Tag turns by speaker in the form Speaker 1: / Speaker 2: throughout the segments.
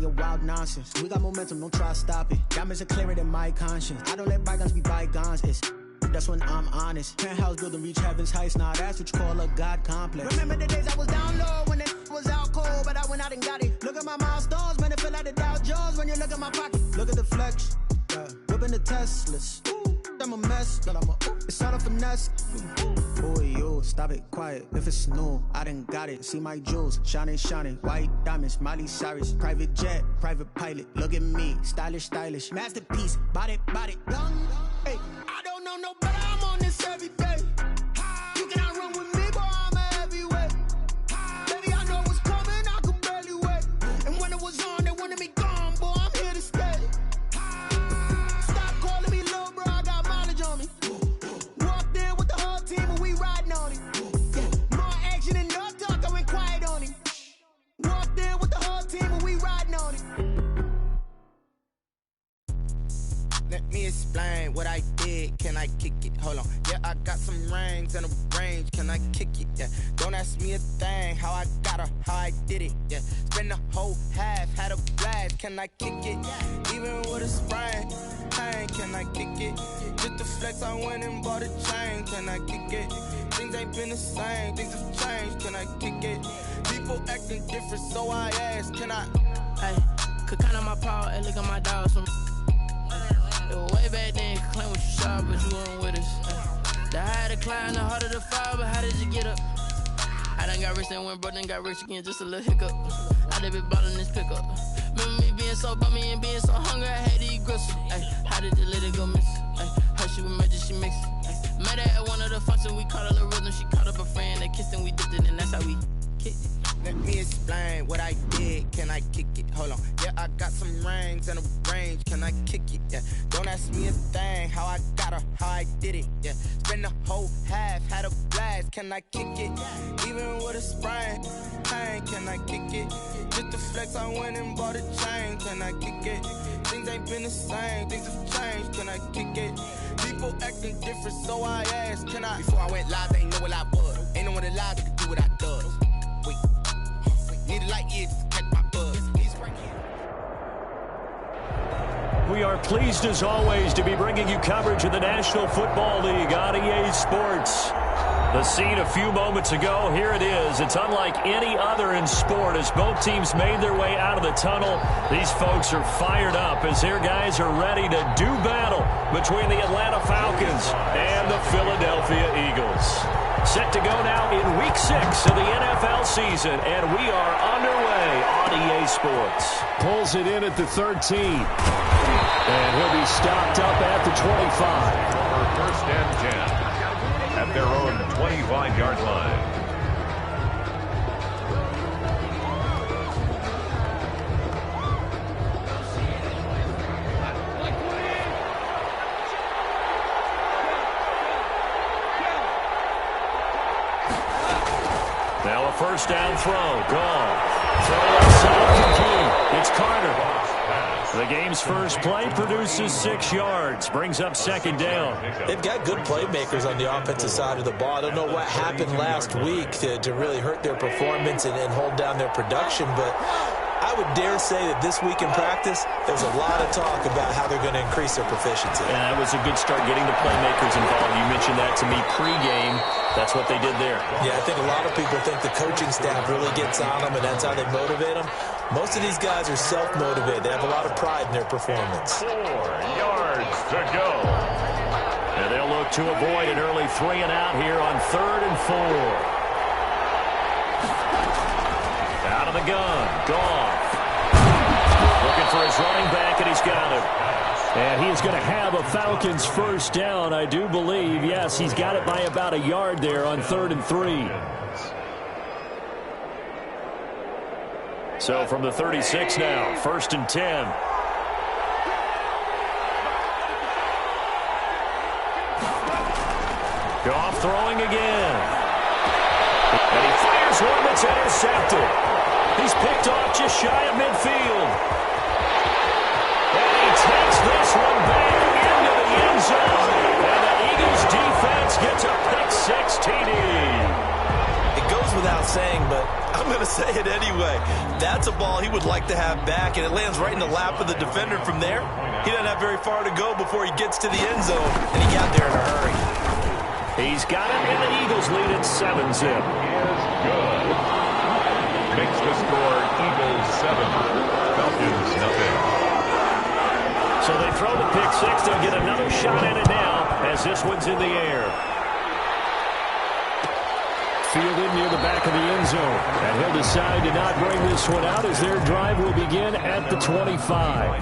Speaker 1: your wild nonsense. We got momentum, don't try to stop it. Diamonds are clearer than my conscience. I don't let bygones be bygones. That's when I'm honest. Penthouse building, reach heaven's heights. Nah, that's what you call a God complex. Remember the days I was down low when it was out cold, but I went out and got it. Look at my milestones, man, it feel like the Dow Jones when you look at my pocket. Look at the flex, whipping the Teslas. I'm a mess, but it's all a finesse. Boy, yo, stop it, quiet. If it's new, I done got it. See my jewels, shining, shining. White diamonds, Miley Cyrus. Private jet, private pilot. Look at me, stylish, stylish. Masterpiece, body, young. Hey, I don't know no better, I'm on this every day. You cannot run with me, boy, I'm a heavyweight. Baby, I know what's coming, I could barely wait. And when it was on, they wanted me gone, boy, I'm here to stay. Stop calling me little bro, I got mileage on me. Walked in with the whole team and we riding on it. More action and no talk, I went quiet on it. Walked in with the whole team and we riding on it.
Speaker 2: Let me explain what I did. Can I kick it? Hold on. Yeah, I got some rings and a range. Can I kick it? Yeah. Don't ask me a thing. How I got her, how I did it. Yeah. Spend the whole half, had a blast. Can I kick it? Even with a sprain. Pain, can I kick it? Just to flex, I went and bought a chain. Can I kick it? Things ain't been the same. Things have changed. Can I kick it? People acting different, so I ask. Can I?
Speaker 3: Hey, could count on my power and look at my dogs from. Way back then, claim what you saw, but you weren't with us. The higher the climb, the harder the fall, but how did you get up? I done got rich and went broke, then got rich again, just a little hiccup. I done been ballin' this pickup. Remember me being so bummy and being so hungry, I had to eat gristle. Ay, how did you let it go miss? Ay, her she was magic, she mixed. Met her at one of the functions, we caught a little rhythm. She caught up a friend, they kissed and we dipped it, and that's how we kicked it.
Speaker 2: Let me explain what I did. Can I kick it? Hold on. Yeah, I got some rings and a range. Can I kick it? Yeah. Don't ask me a thing. How I got her, how I did it. Yeah. Spend the whole half, had a blast. Can I kick it? Even with a sprain. Pain, can I kick it? Just to flex, I went and bought a chain. Can I kick it? Things ain't been the same. Things have changed. Can I kick it? People acting different, so I asked. Can I? Before I went live, they ain't know what I was. Ain't no one alive that could do what I does. Wait. Need a light year to catch my buzz. He's right here.
Speaker 4: We are pleased as always to be bringing you coverage of the National Football League on EA Sports. The scene a few moments ago, here it is. It's unlike any other in sport as both teams made their way out of the tunnel. These folks are fired up as their guys are ready to do battle between the Atlanta Falcons and the Philadelphia Eagles. Set to go now in Week 6 of the NFL season, and we are underway on EA Sports.
Speaker 5: Pulls it in at the 13. And he'll be stopped up at the 25.
Speaker 6: For first and 10 at their own 25-yard line.
Speaker 4: Now a first down throw. Gone. Throw outside complete. It's Carter. The game's first play produces 6 yards. Brings up second down.
Speaker 7: They've got good playmakers on the offensive side of the ball. I don't know what happened last week to really hurt their performance and hold down their production, but I would dare say that this week in practice, there's a lot of talk about how they're going to increase their proficiency.
Speaker 4: And that was a good start getting the playmakers involved. You mentioned that to me pregame. That's what they did there.
Speaker 7: Yeah, I think a lot of people think the coaching staff really gets on them, and that's how they motivate them. Most of these guys are self-motivated. They have a lot of pride in their performance.
Speaker 6: 4 yards to go.
Speaker 4: And they'll look to avoid an early 3 and out here on 3rd and 4. Out of the gun. Goff. Looking for his running back, and he's got it. And he is going to have a Falcons first down, I do believe. Yes, he's got it by about a yard there on 3rd and 3. So from the 36 now, 1st and 10. Goff throwing again. And he fires one that's intercepted. He's picked off just shy of midfield. And he takes this one back into the end zone. And the Eagles defense gets a pick-6 TD.
Speaker 7: It goes without saying, but I'm going to say it anyway. That's a ball he would like to have back, and it lands right in the lap of the defender from there. He doesn't have very far to go before he gets to the end zone, and he got there in a hurry.
Speaker 4: He's got it, and the Eagles lead at 7-zip.
Speaker 6: Is good. Makes the score Eagles 7, Falcons nothing.
Speaker 4: So they throw the pick six. They'll get another shot at it now as this one's in the air. Fielded near the back of the end zone. And he'll decide to not bring this one out as their drive will begin at the 25.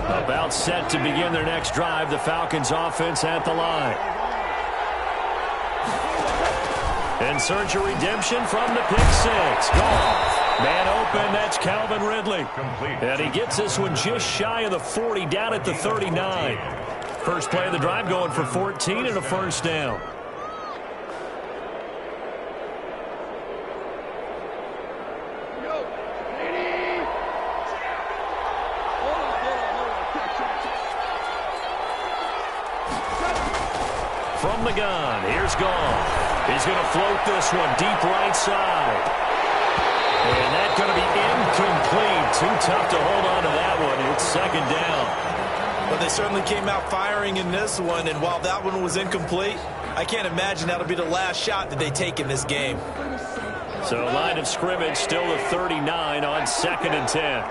Speaker 4: About set to begin their next drive. The Falcons offense at the line. In search of redemption from the pick six. Goff. Man open, that's Calvin Ridley. And he gets this one just shy of the 40, down at the 39. First play of the drive going for 14 and a first down. From the gun, here's Goff. He's going to float this one deep right side. And that's going to be incomplete. Too tough to hold on to that one. It's second down.
Speaker 7: But they certainly came out firing in this one, and while that one was incomplete, I can't imagine that'll be the last shot that they take in this game.
Speaker 4: So line of scrimmage still the 39 on 2nd and 10.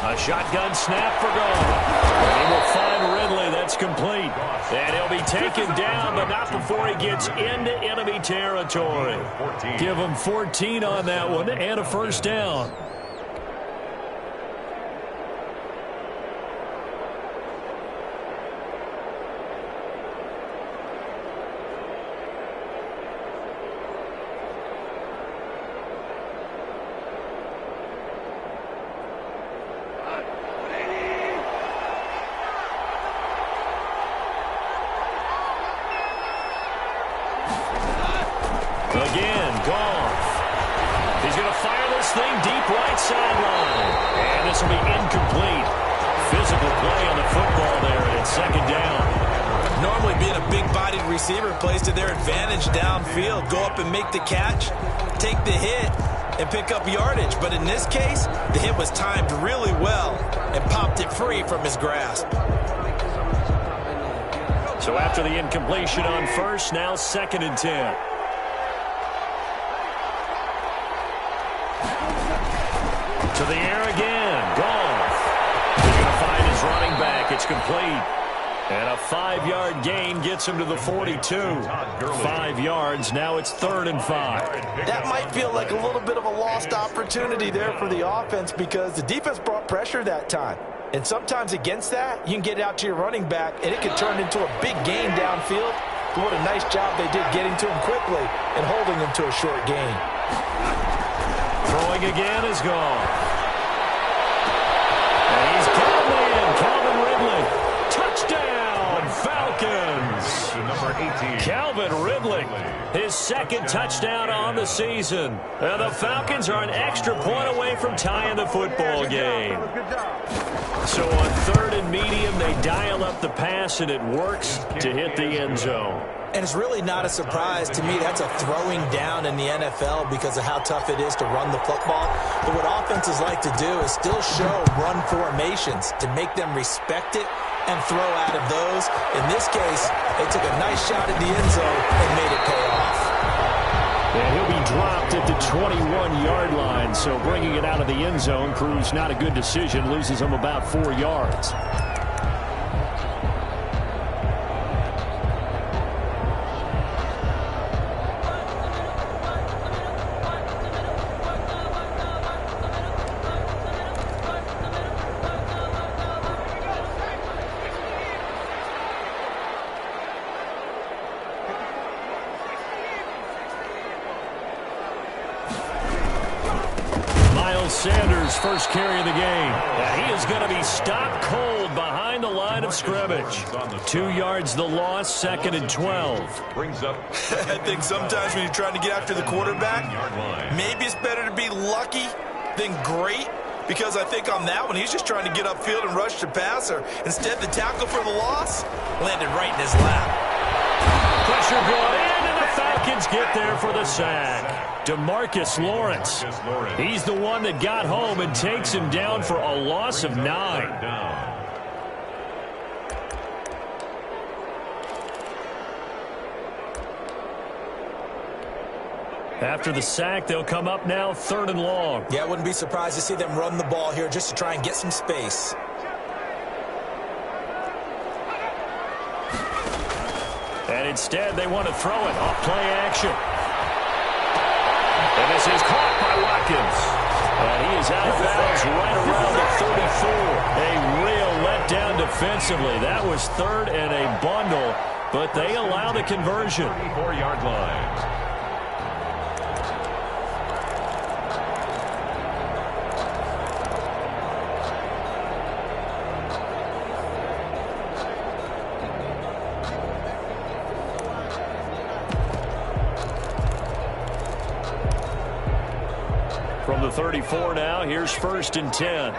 Speaker 4: A shotgun snap for Goff. And he will find Ridley. That's complete. And he'll be taken down, but not before he gets into enemy territory. Give him 14 on that one and a first down. Again, Goff. He's going to fire this thing deep right sideline. And this will be incomplete. Physical play on the football there, and it's second down.
Speaker 7: Normally being a big-bodied receiver plays to their advantage downfield. Go up and make the catch, take the hit, and pick up yardage. But in this case, the hit was timed really well and popped it free from his grasp.
Speaker 4: So after the incompletion on first, now 2nd and 10. To the air again. Goff. He's going to find his running back. It's complete. And a 5-yard gain gets him to the 42. 5 yards. Now it's 3rd and 5.
Speaker 7: That might feel like a little bit of a lost opportunity there for the offense because the defense brought pressure that time. And sometimes against that, you can get it out to your running back, and it can turn into a big gain downfield. But what a nice job they did getting to him quickly and holding him to a short gain.
Speaker 4: Throwing again is gone. And he's got him in. Calvin Ridley. Touchdown, Falcons.
Speaker 6: Number 18.
Speaker 4: Calvin Ridley, his 2nd touchdown on the season. And the Falcons are an extra point away from tying the football game. So on 3rd and medium, they dial up the pass, and it works to hit the end zone.
Speaker 7: And it's really not a surprise to me. That's a throwing down in the NFL because of how tough it is to run the football. But what offenses like to do is still show run formations to make them respect it and throw out of those. In this case, they took a nice shot at the end zone and made it pay off.
Speaker 4: And he'll be dropped at the 21-yard line, so bringing it out of the end zone proves not a good decision, loses him about 4 yards. Sanders' first carry of the game. And he is going to be stopped cold behind the line line of scrimmage. 2 yards the loss, 2nd and 12.
Speaker 6: Brings up.
Speaker 7: I think sometimes when you're trying to get after the quarterback, maybe it's better to be lucky than great. Because I think on that one, he's just trying to get upfield and rush the passer. Instead, the tackle for the loss landed right in his lap.
Speaker 4: Pressure brought in, and the Falcons get there for the sack. DeMarcus Lawrence. He's the one that got home and takes him down for a loss of 9. After the sack, they'll come up now 3rd and long.
Speaker 7: Yeah, I wouldn't be surprised to see them run the ball here just to try and get some space.
Speaker 4: And instead, they want to throw it off play action. And this is caught by Watkins. And he is out of bounds right around the 34. A real letdown defensively. That was 3rd and a bundle, but they allow the conversion.
Speaker 6: 34-yard line.
Speaker 4: From the 34 now, here's 1st and 10.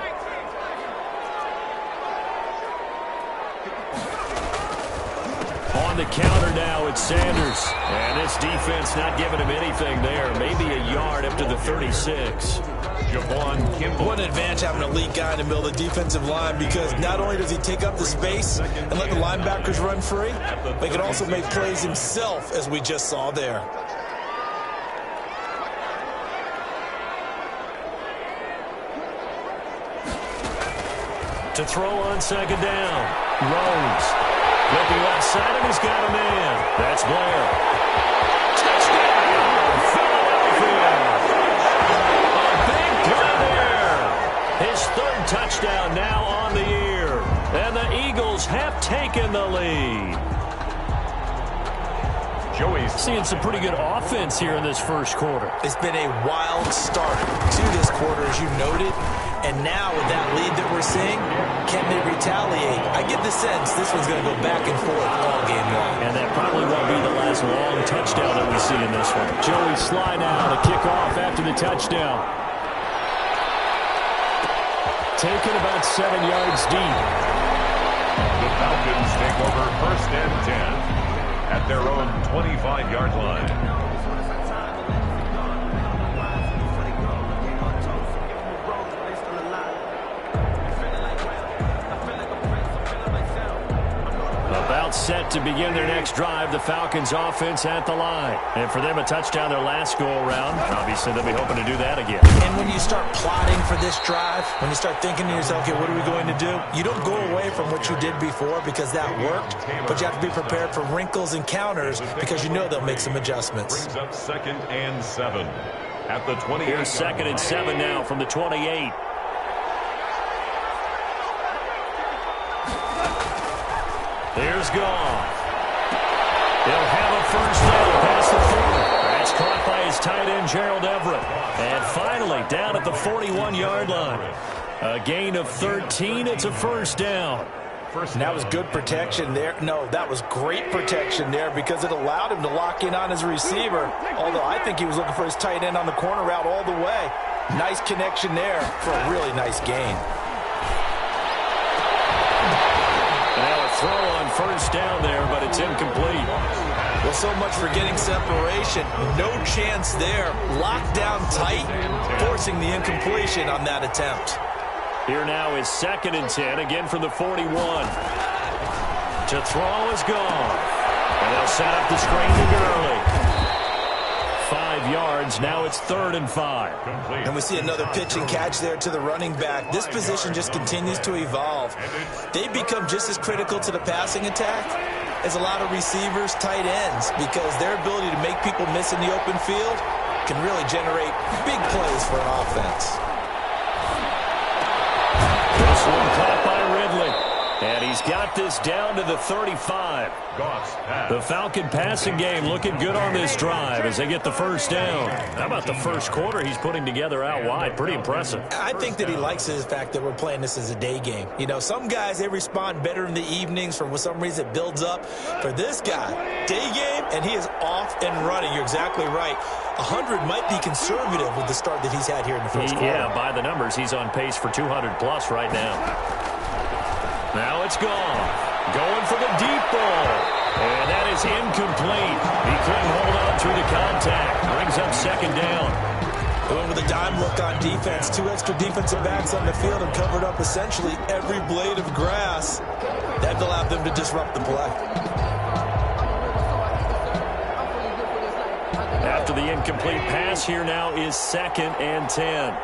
Speaker 4: On the counter now, it's Sanders. And this defense not giving him anything there. Maybe a yard up to the 36.
Speaker 7: What an advantage having an elite guy in the middle of the defensive line, because not only does he take up the space and let the linebackers run free, but he can also make plays himself, as we just saw there.
Speaker 4: To throw on 2nd down. Rose. Looking left side, and he's got a man. That's Blair. Touchdown! Philadelphia! A big play there. His 3rd touchdown now on the year. And the Eagles have taken the lead.
Speaker 6: Joey's
Speaker 4: seeing some pretty good offense here in this first quarter.
Speaker 7: It's been a wild start to this quarter, as you noted. And now with that lead that we're seeing, can they retaliate? I get the sense this one's going to go back and forth all game long.
Speaker 4: And that probably won't be the last long touchdown that we see in this one. Joey Sly now to kick off after the touchdown. Taken about 7 yards deep.
Speaker 6: The Falcons take over 1st and 10 at their own 25-yard line.
Speaker 4: About set to begin their next drive. The Falcons offense at the line. And for them, a touchdown their last go-around. Obviously, they'll be hoping to do that again.
Speaker 7: And when you start plotting for this drive, when you start thinking to yourself, okay, what are we going to do? You don't go away from what you did before because that worked, but you have to be prepared for wrinkles and counters because you know they'll make some adjustments.
Speaker 6: Brings up 2nd and 7 at the 28.
Speaker 4: Here's 2nd and 7 now from the 28. Here's gone. They'll have a 1st down past the 40. That's caught by his tight end, Gerald Everett. And finally, down at the 41-yard line. A gain of 13. It's a 1st down.
Speaker 7: And that was good protection there. No, that was great protection there because it allowed him to lock in on his receiver. Although I think he was looking for his tight end on the corner route all the way. Nice connection there for a really nice gain.
Speaker 4: Throw on 1st down there, but it's incomplete.
Speaker 7: Well, so much for getting separation. No chance there. Locked down tight, forcing the incompletion on that attempt.
Speaker 4: Here now is 2nd and 10, again from the 41. To throw is gone. And they'll set up the screen to Gurley. 5 yards, now it's 3rd and 5.
Speaker 7: And we see another pitch and catch there to the running back. This position just continues to evolve. They become just as critical to the passing attack as a lot of receivers, tight ends, because their ability to make people miss in the open field can really generate big plays for an offense.
Speaker 4: This one caught by Ridley. And he's got this down to the 35. The Falcon passing game looking good on this drive as they get the first down. How about the first quarter he's putting together out wide? Pretty impressive.
Speaker 7: I think that he likes the fact that we're playing this as a day game. You know, some guys, they respond better in the evenings. For some reason, it builds up. For this guy, day game, and he is off and running. You're exactly right. 100 might be conservative with the start that he's had here in the first quarter.
Speaker 4: Yeah, by the numbers, he's on pace for 200-plus right now. Now it's gone. Going for the deep ball. And that is incomplete. He couldn't hold on through the contact. Brings up second down.
Speaker 7: Going with a dime look on defense. 2 extra defensive backs on the field and covered up essentially every blade of grass. That allowed them to disrupt the play.
Speaker 4: After the incomplete pass, here now is 2nd and 10.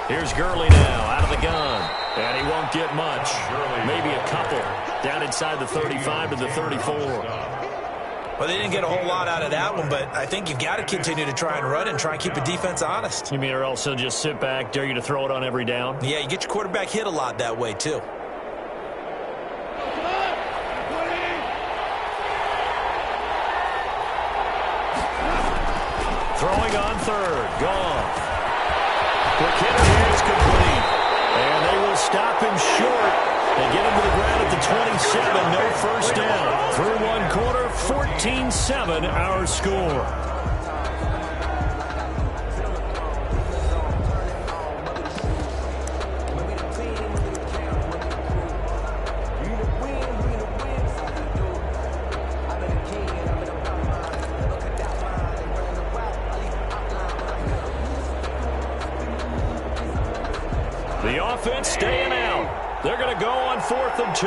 Speaker 4: Here's Gurley now out of the gun. And he won't get much. Maybe a couple. Down inside the 35 to the 34.
Speaker 7: Well, they didn't get a whole lot out of that one, but I think you've got to continue to try and run and try and keep the defense honest.
Speaker 4: You mean or else he'll just sit back, dare you to throw it on every down?
Speaker 7: Yeah, you get your quarterback hit a lot that way, too.
Speaker 4: Throwing on 3rd. Goff. Quick hitter here is complete. And they will stop him short. They get him to the ground at the 27. No first down. Through one quarter, 14-7 our score. The offense staying out. They're going to go on 4th and 2.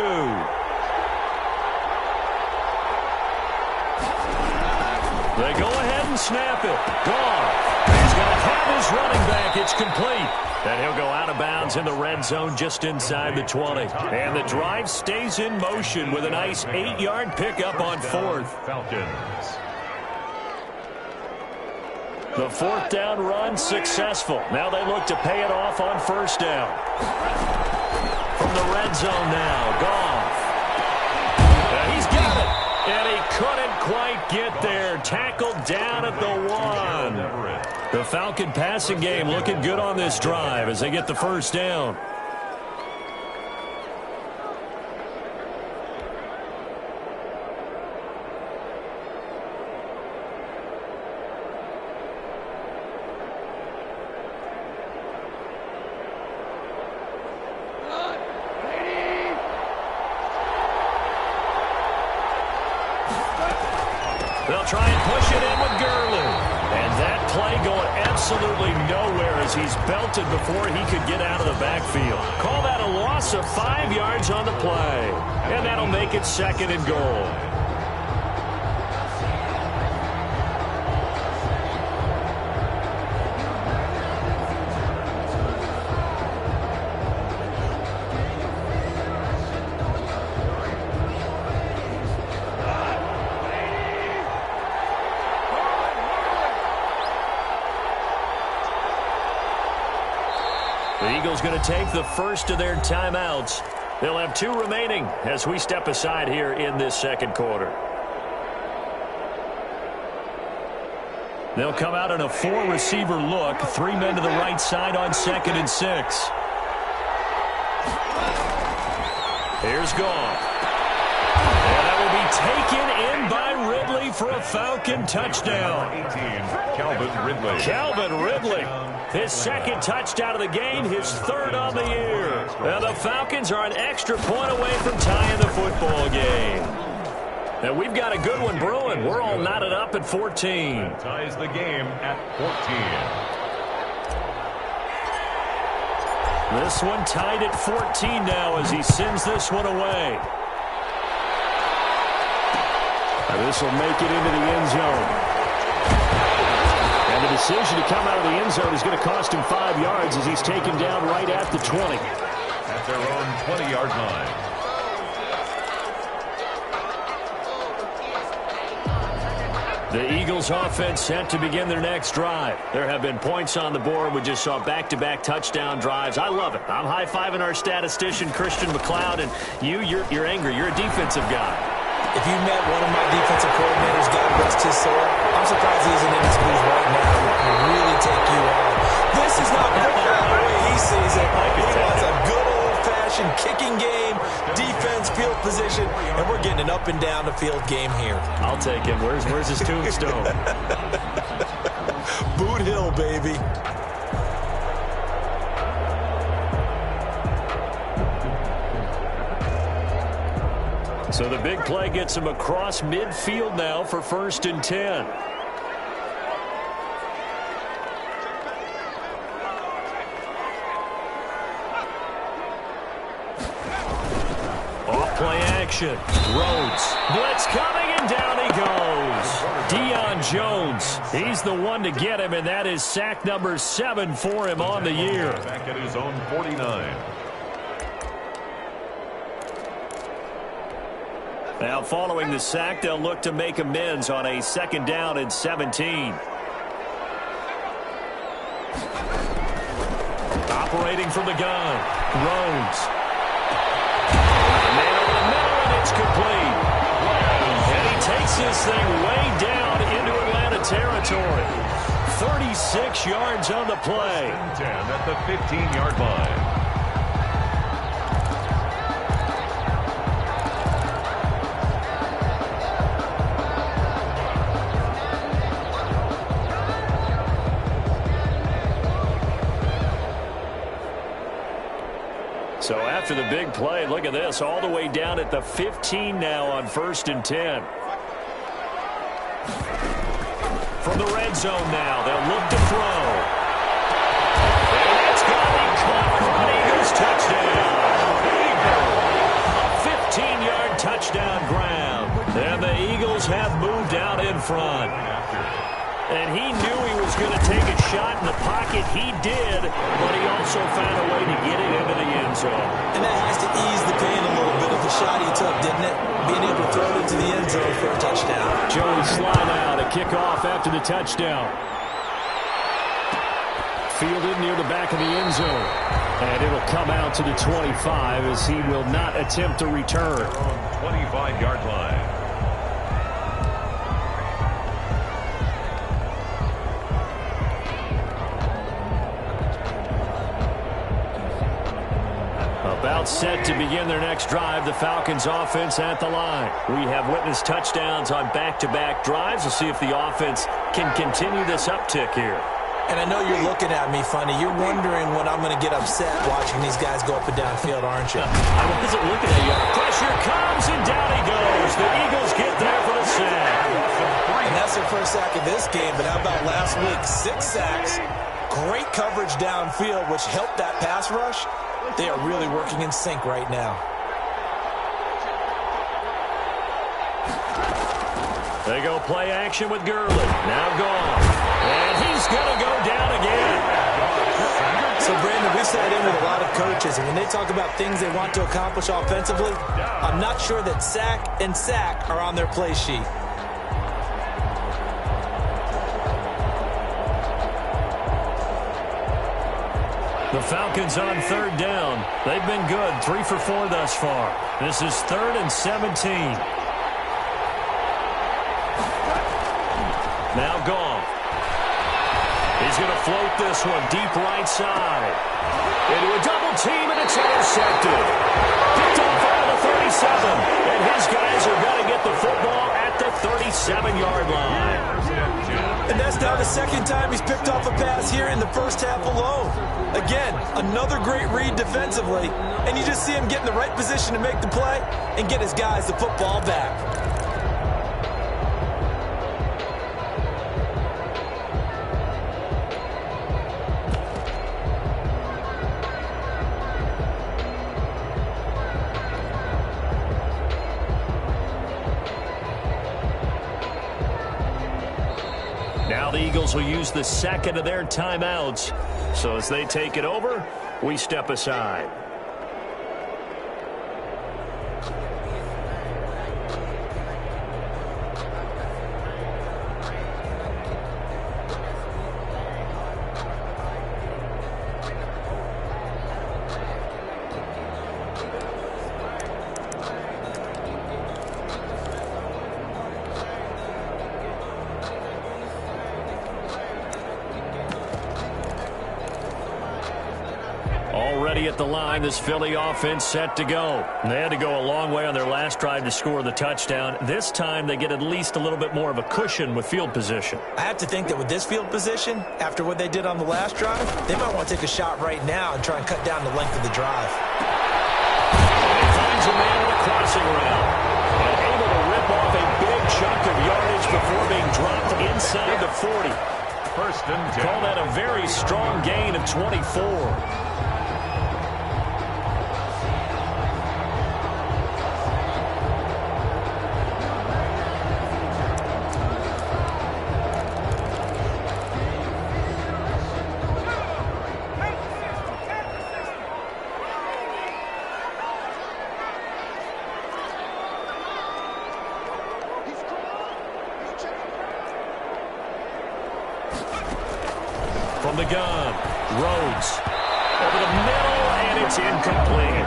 Speaker 4: They go ahead and snap it. Goff. He's going to have his running back. It's complete. And he'll go out of bounds in the red zone just inside the 20. And the drive stays in motion with a nice 8-yard pickup on 4th.
Speaker 6: Falcons.
Speaker 4: The 4th down run successful. Now they look to pay it off on 1st down. From the red zone now, Goff. And he's got it. And he couldn't quite get there. Tackled down at the 1. The Falcon passing game looking good on this drive as they get the first down. They'll try and push it in with Gurley. And that play going absolutely nowhere as he's belted before he could get out of the backfield. Call that a loss of 5 yards on the play. And that'll make it 2nd and goal. The Eagles going to take the first of their timeouts. They'll have 2 remaining as we step aside here in this 2nd quarter. They'll come out in a 4-receiver look. 3 men to the right side on 2nd and 6. Here's Goff. And that will be taken in by Ridley for a Falcon touchdown.
Speaker 6: 18, Calvin Ridley.
Speaker 4: Calvin Ridley. His 2nd touchdown of the game, his 3rd on the year. And the Falcons are an extra point away from tying the football game. And we've got a good one brewing. We're all knotted up at 14.
Speaker 6: That ties the game at 14.
Speaker 4: This one tied at 14 now as he sends this one away. And this will make it into the end zone. And the decision to come out of the end zone is going to cost him 5 yards as he's taken down right at the 20.
Speaker 6: At their own 20-yard line.
Speaker 4: The Eagles offense set to begin their next drive. There have been points on the board. We just saw back-to-back touchdown drives. I love it. I'm high-fiving our statistician, Christian McLeod, and you're angry. You're a defensive guy.
Speaker 7: If you met one of my defensive coordinators, God rest his soul, I'm surprised he isn't in his booth right now to really take you on. This is not football the way he sees it. He wants a good old-fashioned kicking game, defense, field position, and we're getting an up-and-down-the-field game here.
Speaker 4: I'll take him. Where's his tombstone?
Speaker 7: Boot Hill, baby.
Speaker 4: So the big play gets him across midfield now for 1st and 10. Off-play action. Rhodes. Blitz coming, and down he goes. Deion Jones. He's the one to get him, and that is sack number 7 for him on the year.
Speaker 6: Back at his own 49.
Speaker 4: Now, following the sack, they'll look to make amends on a 2nd down and 17. Operating from the gun. Rhodes. Man over the middle, and it's complete. And he takes this thing way down into Atlanta territory. 36 yards on the play.
Speaker 6: 10 at the 15-yard line.
Speaker 4: So after the big play, look at this, all the way down at the 15 now on 1st and 10. From the red zone now, they'll look to throw. And it's going to be caught for an Eagles touchdown. A 15-yard touchdown grab. And the Eagles have moved out in front. And he knew he was going to take a shot in the pocket. He did, but he also found a way to get it into the end zone.
Speaker 7: And that has to ease the pain a little bit of the shot he took, didn't it? Being able to throw it into the end zone for a touchdown.
Speaker 4: Joey slide out, a kickoff after the touchdown. Fielded near the back of the end zone. And it'll come out to the 25 as he will not attempt a return.
Speaker 6: 25-yard line.
Speaker 4: About set to begin their next drive, the Falcons offense at the line. We have witnessed touchdowns on back-to-back drives. We'll see if the offense can continue this uptick here.
Speaker 7: And I know you're looking at me funny. You're wondering when I'm going to get upset watching these guys go up and down field, aren't you?
Speaker 4: I wasn't looking at you. Pressure comes, and down he goes. The Eagles get there for the sack.
Speaker 7: And that's their first sack of this game, but how about last week? 6 sacks, great coverage downfield, which helped that pass rush. They are really working in sync right now.
Speaker 4: They go play action with Gurley. Now gone. And he's going to go down again.
Speaker 7: So, Brandon, we sat in with a lot of coaches, and when they talk about things they want to accomplish offensively, I'm not sure that sack and sack are on their play sheet.
Speaker 4: The Falcons on 3rd down. They've been good, 3 for 4 thus far. This is 3rd and 17. Now gone. He's going to float this one deep right side. Into a double team, and it's intercepted. Picked off out of the 37. And his guys are going to get the football at the 37-yard line.
Speaker 7: And that's now the 2nd time he's picked off a pass here in the first half alone. Again, another great read defensively, and you just see him get in the right position to make the play and get his guys the football back.
Speaker 4: Now the Eagles will use the 2nd of their timeouts. So as they take it over, we step aside. Already at the line, this Philly offense set to go. They had to go a long way on their last drive to score the touchdown. This time, they get at least a little bit more of a cushion with field position.
Speaker 7: I have to think that with this field position, after what they did on the last drive, they might want to take a shot right now and try and cut down the length of the drive.
Speaker 4: And he finds a man in a crossing route. And able to rip off a big chunk of yardage before being dropped inside the 40.
Speaker 6: First and 10.
Speaker 4: Call that a very strong gain of 24. From the gun, Rhodes over the middle, and it's incomplete.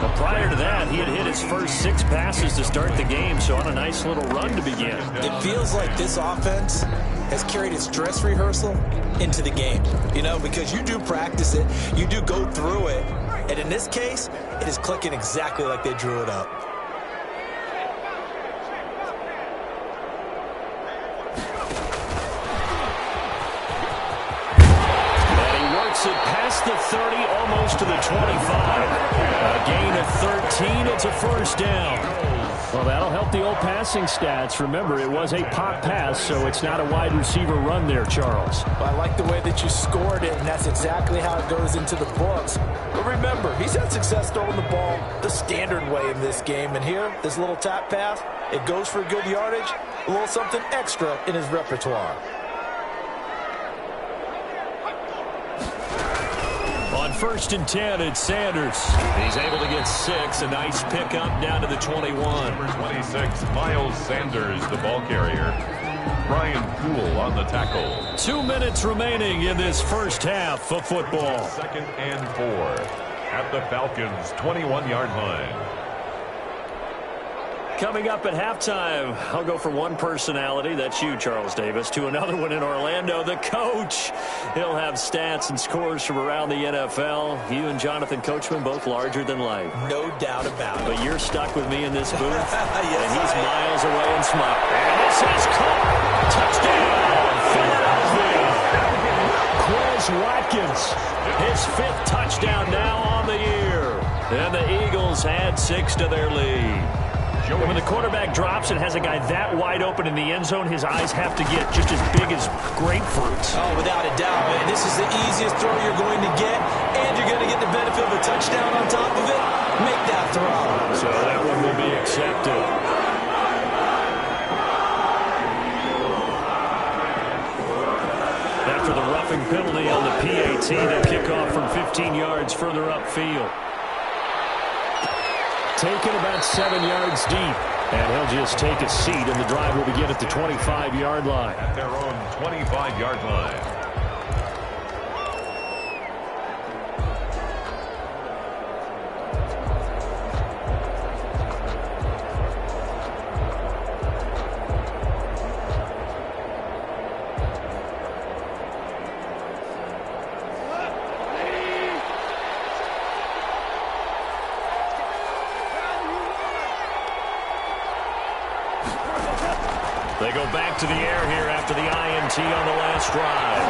Speaker 4: But prior to that, he had hit his first 6 passes to start the game, so on a nice little run to begin.
Speaker 7: It feels like this offense has carried its dress rehearsal into the game, you know, because you do practice it, you do go through it, and in this case, it is clicking exactly like they drew it up.
Speaker 4: It past the 30, almost to the 25. A gain of 13. It's a first down.
Speaker 5: Well, that'll help the old passing stats. Remember, it was a pop pass, so it's not a wide receiver run there, Charles.
Speaker 7: Well, I like the way that you scored it, and that's exactly how it goes into the books. But remember, he's had success throwing the ball the standard way in this game. And here, this little tap pass, it goes for good yardage, a little something extra in his repertoire.
Speaker 4: On first and 10, it's Sanders. He's able to get 6. A nice pickup down to the 21.
Speaker 6: Number 26, Miles Sanders, the ball carrier. Brian Poole on the tackle.
Speaker 4: 2 minutes remaining in this first half of football.
Speaker 6: Second and 4 at the Falcons' 21-yard line.
Speaker 4: Coming up at halftime, I'll go from one personality, that's you, Charles Davis, to another one in Orlando, the coach. He'll have stats and scores from around the NFL. You and Jonathan Coachman, both larger than life.
Speaker 7: No doubt about it.
Speaker 4: But you're stuck with me in this booth,
Speaker 7: Yes,
Speaker 4: and he's miles away and smart. And this is caught. Touchdown, Philadelphia. Quez Watkins, his 5th touchdown now on the year. And the Eagles add 6 to their lead. And when the quarterback drops and has a guy that wide open in the end zone, his eyes have to get just as big as grapefruits.
Speaker 7: Oh, without a doubt, man. This is the easiest throw you're going to get, and you're going to get the benefit of a touchdown on top of it. Make that throw.
Speaker 4: So that one will be accepted. After the roughing penalty on the PAT, they'll kick off from 15 yards further upfield.
Speaker 5: Taken about 7 yards deep. And he'll just take a seat, and the drive will begin at the 25-yard line.
Speaker 6: At their own 25-yard line.
Speaker 4: They go back to the air here after the INT on the last drive.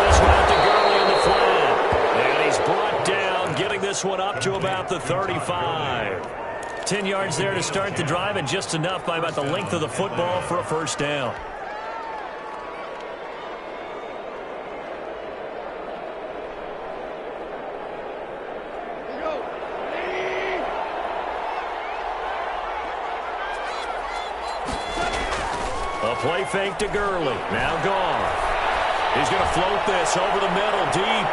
Speaker 4: This one out to Gurley in the flat. And he's brought down, getting this one up to about the 35. 10 yards there to start the drive, and just enough by about the length of the football for a first down. A play fake to Gurley. Now gone. He's going to float this over the middle, deep.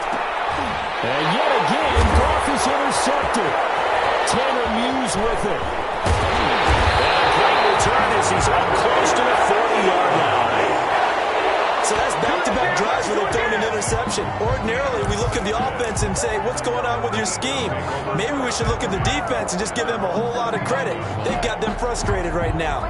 Speaker 5: And yet again, Goff is intercepted. Tanner Muse with it.
Speaker 4: And a great return as he's up close to the 40-yard line.
Speaker 7: So that's back-to-back drives where they've thrown an interception. Ordinarily, we look at the offense and say, what's going on with your scheme? Maybe we should look at the defense and just give them a whole lot of credit. They've got them frustrated right now.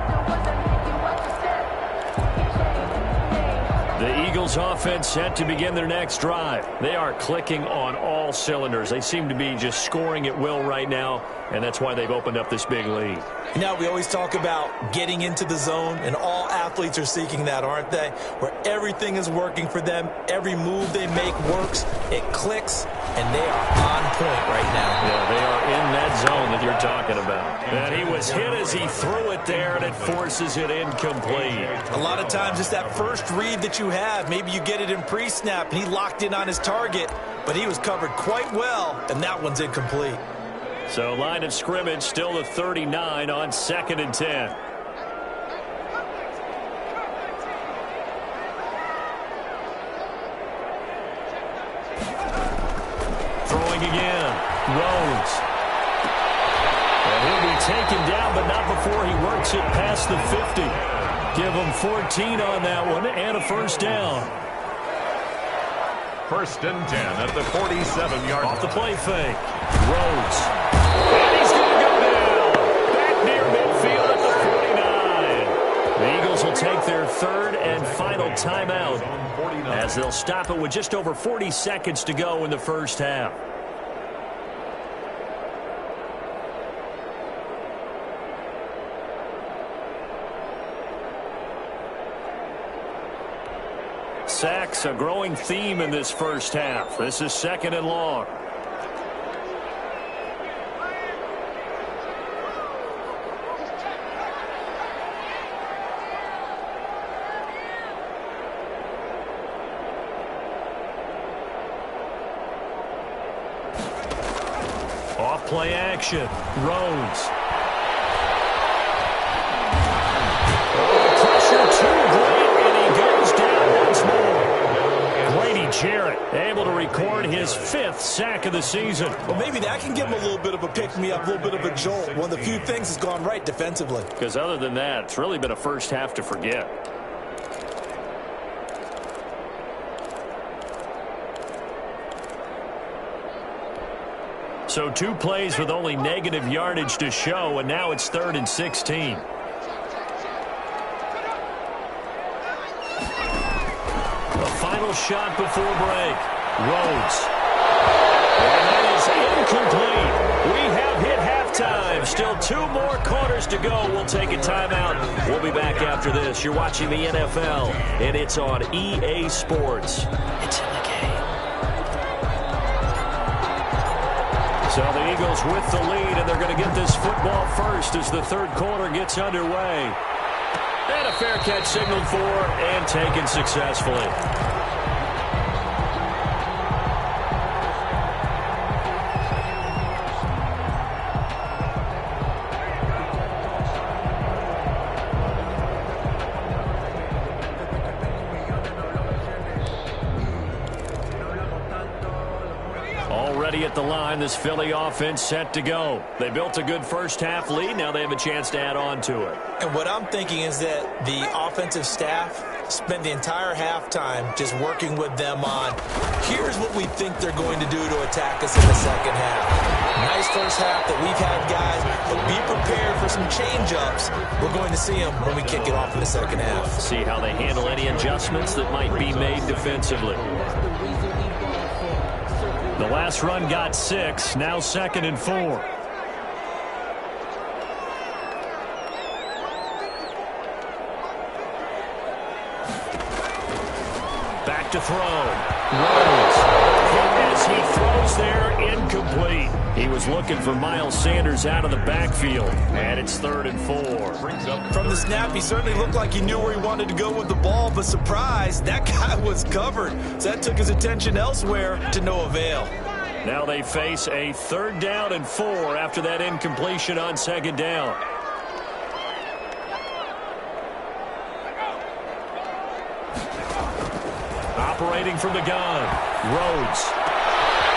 Speaker 4: The Eagles offense set to begin their next drive. They are clicking on all cylinders. They seem to be just scoring at will right now, and that's why they've opened up this big lead.
Speaker 7: Now, we always talk about getting into the zone, and all athletes are seeking that, aren't they? Where everything is working for them, every move they make works, it clicks, and they are on point right now.
Speaker 4: Yeah, they are in that zone that you're talking about. And he was hit as he threw it there, and it forces it incomplete.
Speaker 7: A lot of times it's that first read that you have. Maybe you get it in pre-snap, and he locked in on his target, but he was covered quite well, and that one's incomplete.
Speaker 4: So line of scrimmage still to 39 on 2nd and 10. Throwing again. Rhodes. And he'll be taken down, but not before he works it past the 50. Give him 14 on that one and a first down.
Speaker 6: 1st and 10 at the 47-yard line.
Speaker 4: Off the play fake. Rhodes. And he's going to go down. Back near midfield at the 49. The Eagles will take their 3rd and final timeout as they'll stop it with just over 40 seconds to go in the first half. Sacks, a growing theme in this first half. This is 2nd and long. Off play action. Rhodes. Pressure too great, and he goes down once more. Jarrett able to record his 5th sack of the season.
Speaker 7: Well, maybe that can give him a little bit of a pick-me-up, a little bit of a jolt. One of the few things has gone right defensively.
Speaker 4: Because other than that, it's really been a first half to forget. So 2 plays with only negative yardage to show, and now it's 3rd and 16. Final shot before break. Rhodes. And that is incomplete. We have hit halftime. Still 2 more quarters to go. We'll take a timeout. We'll be back after this. You're watching the NFL, and it's on EA Sports. It's in the game. So the Eagles with the lead, and they're going to get this football first as the 3rd quarter gets underway. And a fair catch signaled for and taken successfully. Already at the line, this Philly offense set to go. They built a good first half lead. Now they have a chance to add on to it.
Speaker 7: And what I'm thinking is that the offensive staff spent the entire halftime just working with them on, here's what we think they're going to do to attack us in the second half. Nice first half that we've had, guys, but be prepared for some change-ups. We're going to see them when we kick it off in the second half.
Speaker 4: See how they handle any adjustments that might be made defensively. The last run got 6, now 2nd and 4. Back to throw. Rhodes. As he throws there, incomplete. He was looking for Miles Sanders out of the backfield. And it's 3rd and 4.
Speaker 7: From the snap, he certainly looked like he knew where he wanted to go with the ball, but surprise, that guy was covered. So that took his attention elsewhere to no avail.
Speaker 4: Now they face a 3rd down and 4 after that incompletion on 2nd down. Operating from the gun, Rhodes.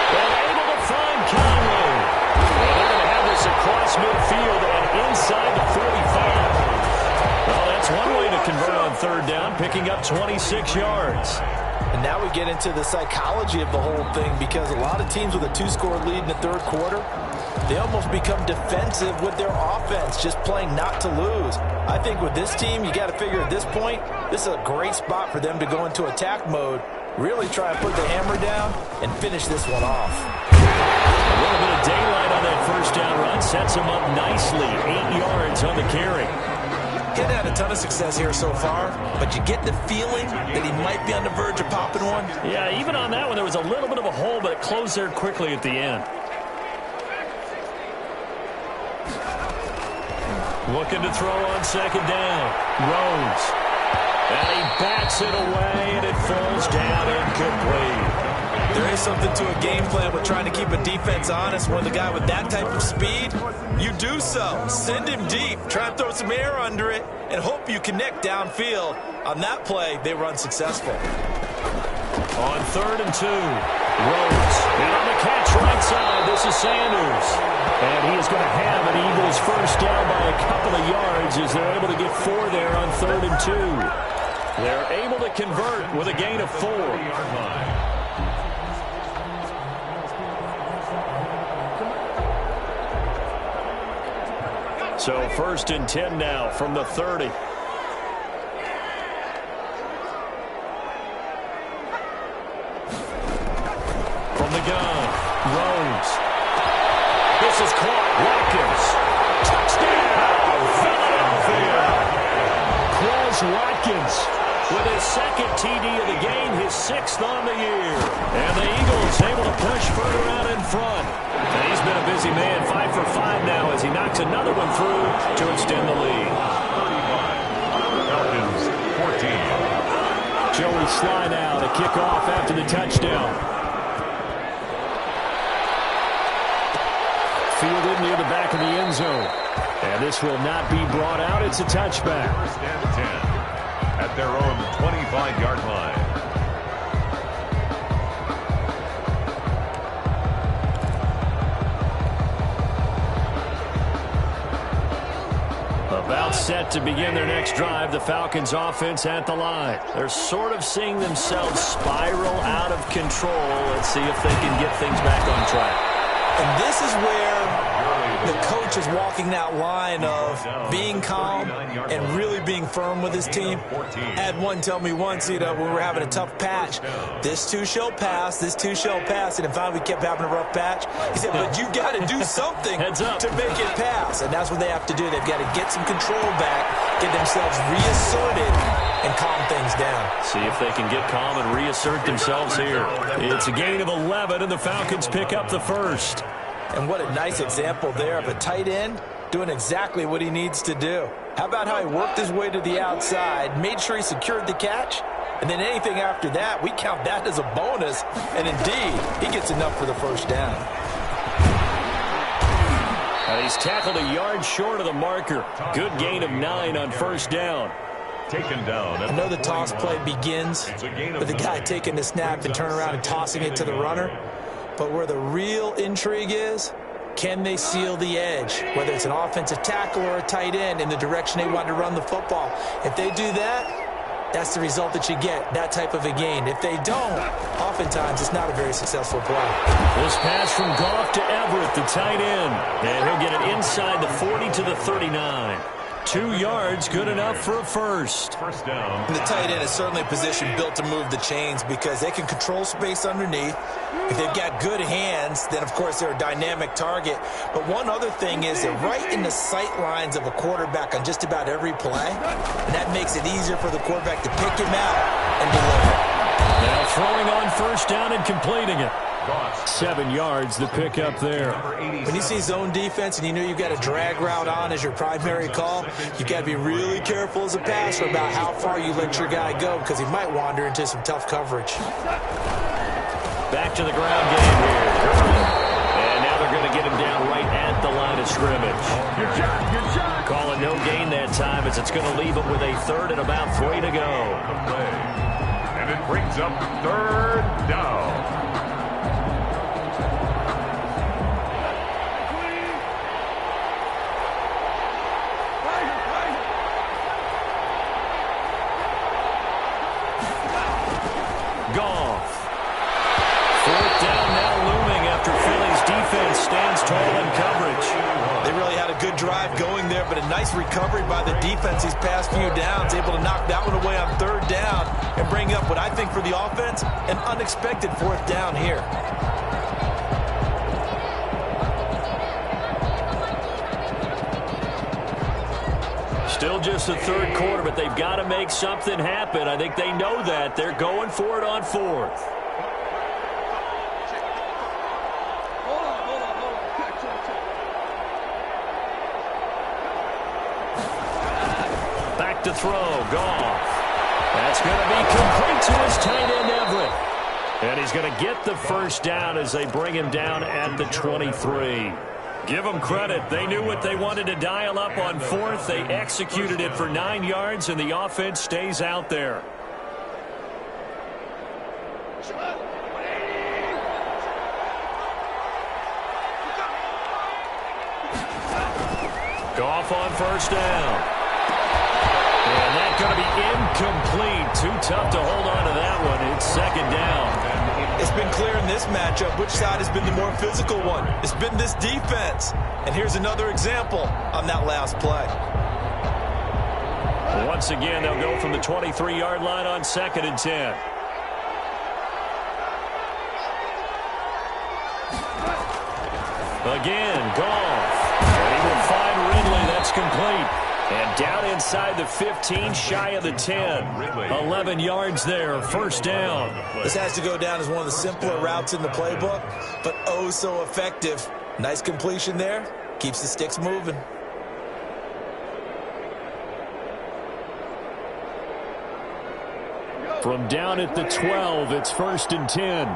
Speaker 4: And able to find Conley. And they're going to have this across midfield and inside the 45. Well, that's one way to convert on 3rd down, picking up 26 yards.
Speaker 7: And now we get into the psychology of the whole thing, because a lot of teams with a 2-score lead in the third quarter, they almost become defensive with their offense, just playing not to lose. I think with this team, you got to figure at this point, this is a great spot for them to go into attack mode, really try and put the hammer down and finish this one off.
Speaker 4: A little bit of daylight on that first down run sets him up nicely. 8 yards on the carry.
Speaker 7: He hasn't had a ton of success here so far, but you get the feeling that he might be on the verge of popping one.
Speaker 4: Yeah, even on that one, there was a little bit of a hole, but it closed there quickly at the end. Looking to throw on second down. Rhodes. And he bats it away, and it falls down incomplete.
Speaker 7: There is something to a game plan with trying to keep a defense honest. When the guy with that type of speed, you do so. Send him deep. Try and throw some air under it and hope you connect downfield. On that play, they were unsuccessful.
Speaker 4: On 3rd and 2, Rhodes. And on the catch right side, this is Sanders. And he is going to have an Eagles first down by a couple of yards as they're able to get 4 there on 3rd and 2. They're able to convert with a gain of 4. So 1st and 10 now from the 30. From the gun, Rhodes. This is caught. Watkins. Touchdown, Philadelphia. Quaz Watkins with his 2nd TD of the game, his 6th on the year. And the Eagles able to push further out in front. And he's been a busy man, 5 for 5 now as he knocks another one through to extend the lead.
Speaker 6: 35. Falcons 14.
Speaker 5: Joey Sly now to kick off after the touchdown. Fielded near the back of the end zone. And this will not be brought out. It's a touchback.
Speaker 6: 1st and 10 at their own 25-yard line.
Speaker 4: About set to begin their next drive, the Falcons offense at the line. They're sort of seeing themselves spiral out of control. Let's see if they can get things back on track.
Speaker 7: And this is where the coach is walking that line of being calm and really being firm with his team. I had one tell me once, when we were having a tough patch, this too shall pass, this too shall pass. And finally we kept having a rough patch. He said, but you got to do something to make it pass. And that's what they have to do. They've got to get some control back, get themselves reasserted, and calm things down.
Speaker 4: See if they can get calm and reassert themselves here. It's a gain of 11, and the Falcons pick up the first.
Speaker 7: And what a nice example there of a tight end doing exactly what he needs to do. How about how he worked his way to the outside, made sure he secured the catch, and then anything after that, we count that as a bonus. And indeed, he gets enough for the first down.
Speaker 4: He's tackled a yard short of the marker. Good gain of 9 on first down.
Speaker 6: Taken down.
Speaker 7: I know the toss play begins with the guy taking the snap and turn around and tossing it to the runner. But where the real intrigue is, can they seal the edge, whether it's an offensive tackle or a tight end, in the direction they want to run the football? If they do that, that's the result that you get, that type of a gain. If they don't, oftentimes it's not a very successful play.
Speaker 4: This pass from Goff to Everett, the tight end. And he'll get it inside the 40 to the 39. 2 yards, good enough for a first.
Speaker 6: First down.
Speaker 7: The tight end is certainly a position built to move the chains because they can control space underneath. If they've got good hands, then, of course, they're a dynamic target. But one other thing is they're right in the sight lines of a quarterback on just about every play, and that makes it easier for the quarterback to pick him out and deliver.
Speaker 4: Now throwing on first down and completing it. 7 yards, the pickup there.
Speaker 7: When you see zone defense and you know you've got a drag route on as your primary call, you've got to be really careful as a passer about how far you let your guy go because he might wander into some tough coverage.
Speaker 4: Back to the ground game here. And now they're going to get him down right at the line of scrimmage. Calling no gain that time as it's going to leave him with a 3rd and about 3 to go.
Speaker 6: And it brings up 3rd down.
Speaker 7: but a nice recovery by the defense these past few downs, able to knock that one away on third down and bring up what I think for the offense, an unexpected fourth down here.
Speaker 4: Still just the third quarter, but they've got to make something happen. I think they know that. They're going for it on fourth. Back to throw. Goff. That's going to be complete to his tight end, Everett. And he's going to get the first down as they bring him down at the 23. Give them credit. They knew what they wanted to dial up on fourth. They executed it for 9 yards, and the offense stays out there. Goff on first down. And that's going to be incomplete. Too tough to hold on to that one. It's second down.
Speaker 7: It's been clear in this matchup which side has been the more physical one. It's been this defense. And here's another example on that last play.
Speaker 4: Once again, they'll go from the 23-yard line on 2nd and 10. Again, Goff. And he will find Ridley. That's complete. And down inside the 15, shy of the 10. 11 yards there, first down.
Speaker 7: This has to go down as one of the simpler routes in the playbook, but oh so effective. Nice completion there. Keeps the sticks moving.
Speaker 4: From down at the 12, it's 1st and 10.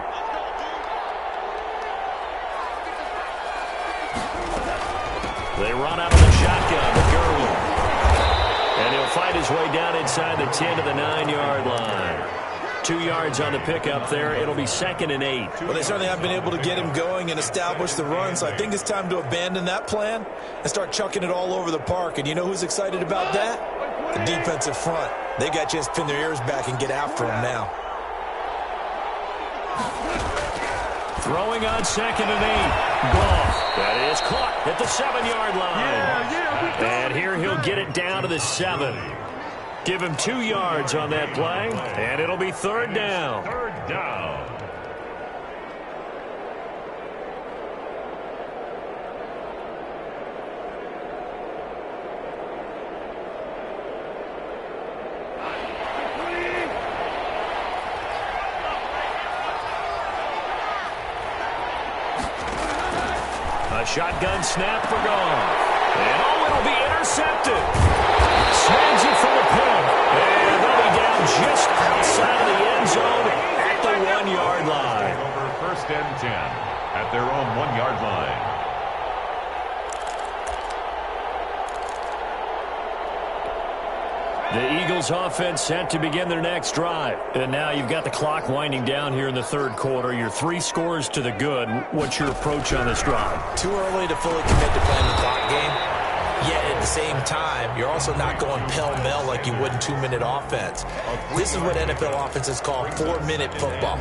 Speaker 4: They run out of the shotgun to Gurley. And he'll fight his way down inside the 10 to the 9-yard line. 2 yards on the pickup there. It'll be 2nd and 8.
Speaker 7: Well, they certainly haven't been able to get him going and establish the run, so I think it's time to abandon that plan and start chucking it all over the park. And you know who's excited about that? The defensive front. They got a chance to pin their ears back and get after him now.
Speaker 4: Throwing on 2nd and 8. Goff. That is caught at the 7-yard line. And here he'll get it down to the 7. Give him 2 yards on that play, and it'll be third down.
Speaker 6: Third down.
Speaker 4: A shotgun snap for Goff. And oh, it'll be intercepted. Snags it for the pick. And they'll be down just outside of the end zone at the 1-yard line.
Speaker 6: Over 1st and 10 at their own 1-yard line.
Speaker 4: The Eagles offense set to begin their next drive. And now you've got the clock winding down here in the third quarter. Your 3 scores to the good. What's your approach on this drive?
Speaker 7: Too early to fully commit to playing the clock game. Yet at the same time, you're also not going pell-mell like you would in 2-minute offense. This is what NFL offenses call 4-minute football.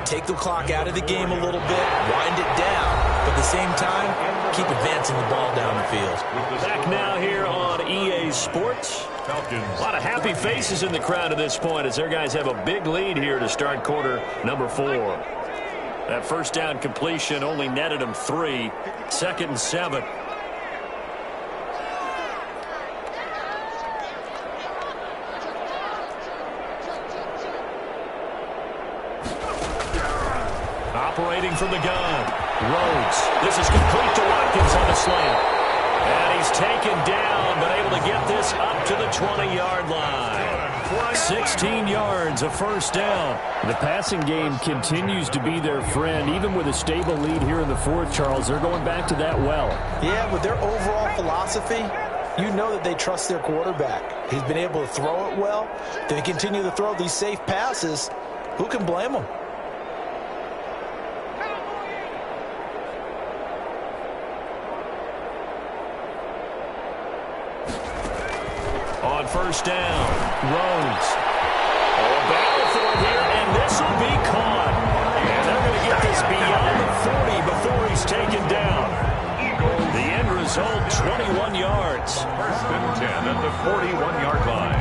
Speaker 7: Take the clock out of the game a little bit, wind it down, but at the same time, keep advancing the ball down the field.
Speaker 4: Back now here on EA Sports. A lot of happy faces in the crowd at this point as their guys have a big lead here to start quarter number 4. That first down completion only netted them 3. 2nd and 7. Operating from the gun. Rhodes. This is complete to Watkins on the slant. And he's taken down, but able to get this up to the 20-yard line. 16 yards, a first down.
Speaker 5: The passing game continues to be their friend. Even with a stable lead here in the fourth, Charles, they're going back to that well.
Speaker 7: Yeah, with their overall philosophy, you know that they trust their quarterback. He's been able to throw it well. They continue to throw these safe passes. Who can blame them?
Speaker 4: On first down, Rhodes. Oh, a battle for it here, and this will be caught. And they're going to get this beyond the 40 before he's taken down. The end result, 21 yards.
Speaker 6: First and 10 at the 41-yard line.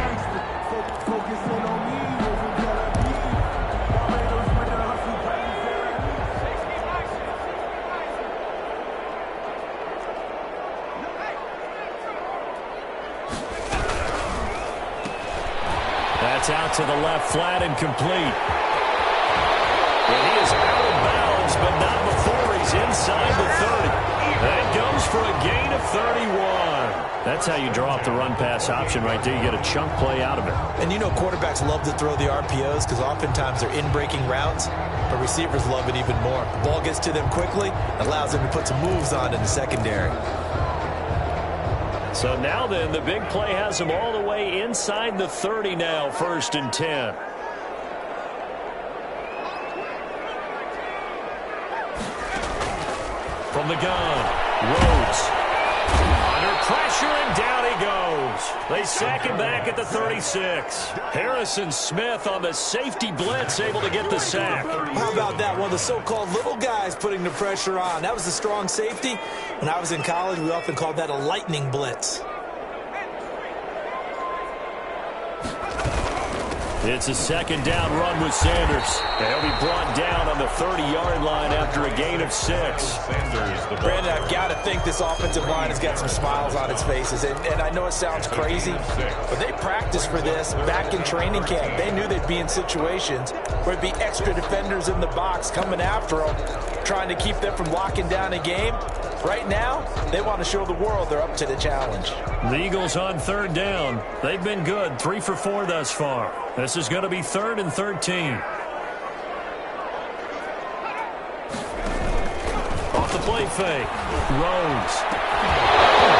Speaker 4: That's out to the left, flat and complete. And he is out of bounds, but not before he's inside the 30. That goes for a gain of 31. That's how you draw up the run-pass option right there. You get a chunk play out of it.
Speaker 7: And you know quarterbacks love to throw the RPOs because oftentimes they're in-breaking routes, but receivers love it even more. The ball gets to them quickly, allows them to put some moves on in the secondary.
Speaker 4: So now then, the big play has him all the way inside the 30 now, 1st and 10. From the gun, Rhodes. Under pressure, and down he goes. They sack him back at the 36. Harrison Smith on the safety blitz, able to get the sack.
Speaker 7: How about that? One of the so-called little guys putting the pressure on. That was the strong safety. When I was in college, we often called that a lightning blitz.
Speaker 4: It's a 2nd down run with Sanders. They'll be brought down on the 30-yard line after a gain of 6.
Speaker 7: Brandon, I've got to think this offensive line has got some smiles on its faces. And I know it sounds crazy, but they practiced for this back in training camp. They knew they'd be in situations where it'd be extra defenders in the box coming after them, trying to keep them from locking down a game. Right now, they want to show the world they're up to the challenge.
Speaker 4: The Eagles on 3rd down. They've been good, 3 for 4 thus far. This is going to be 3rd and 13. Off the play fake. Rhodes. And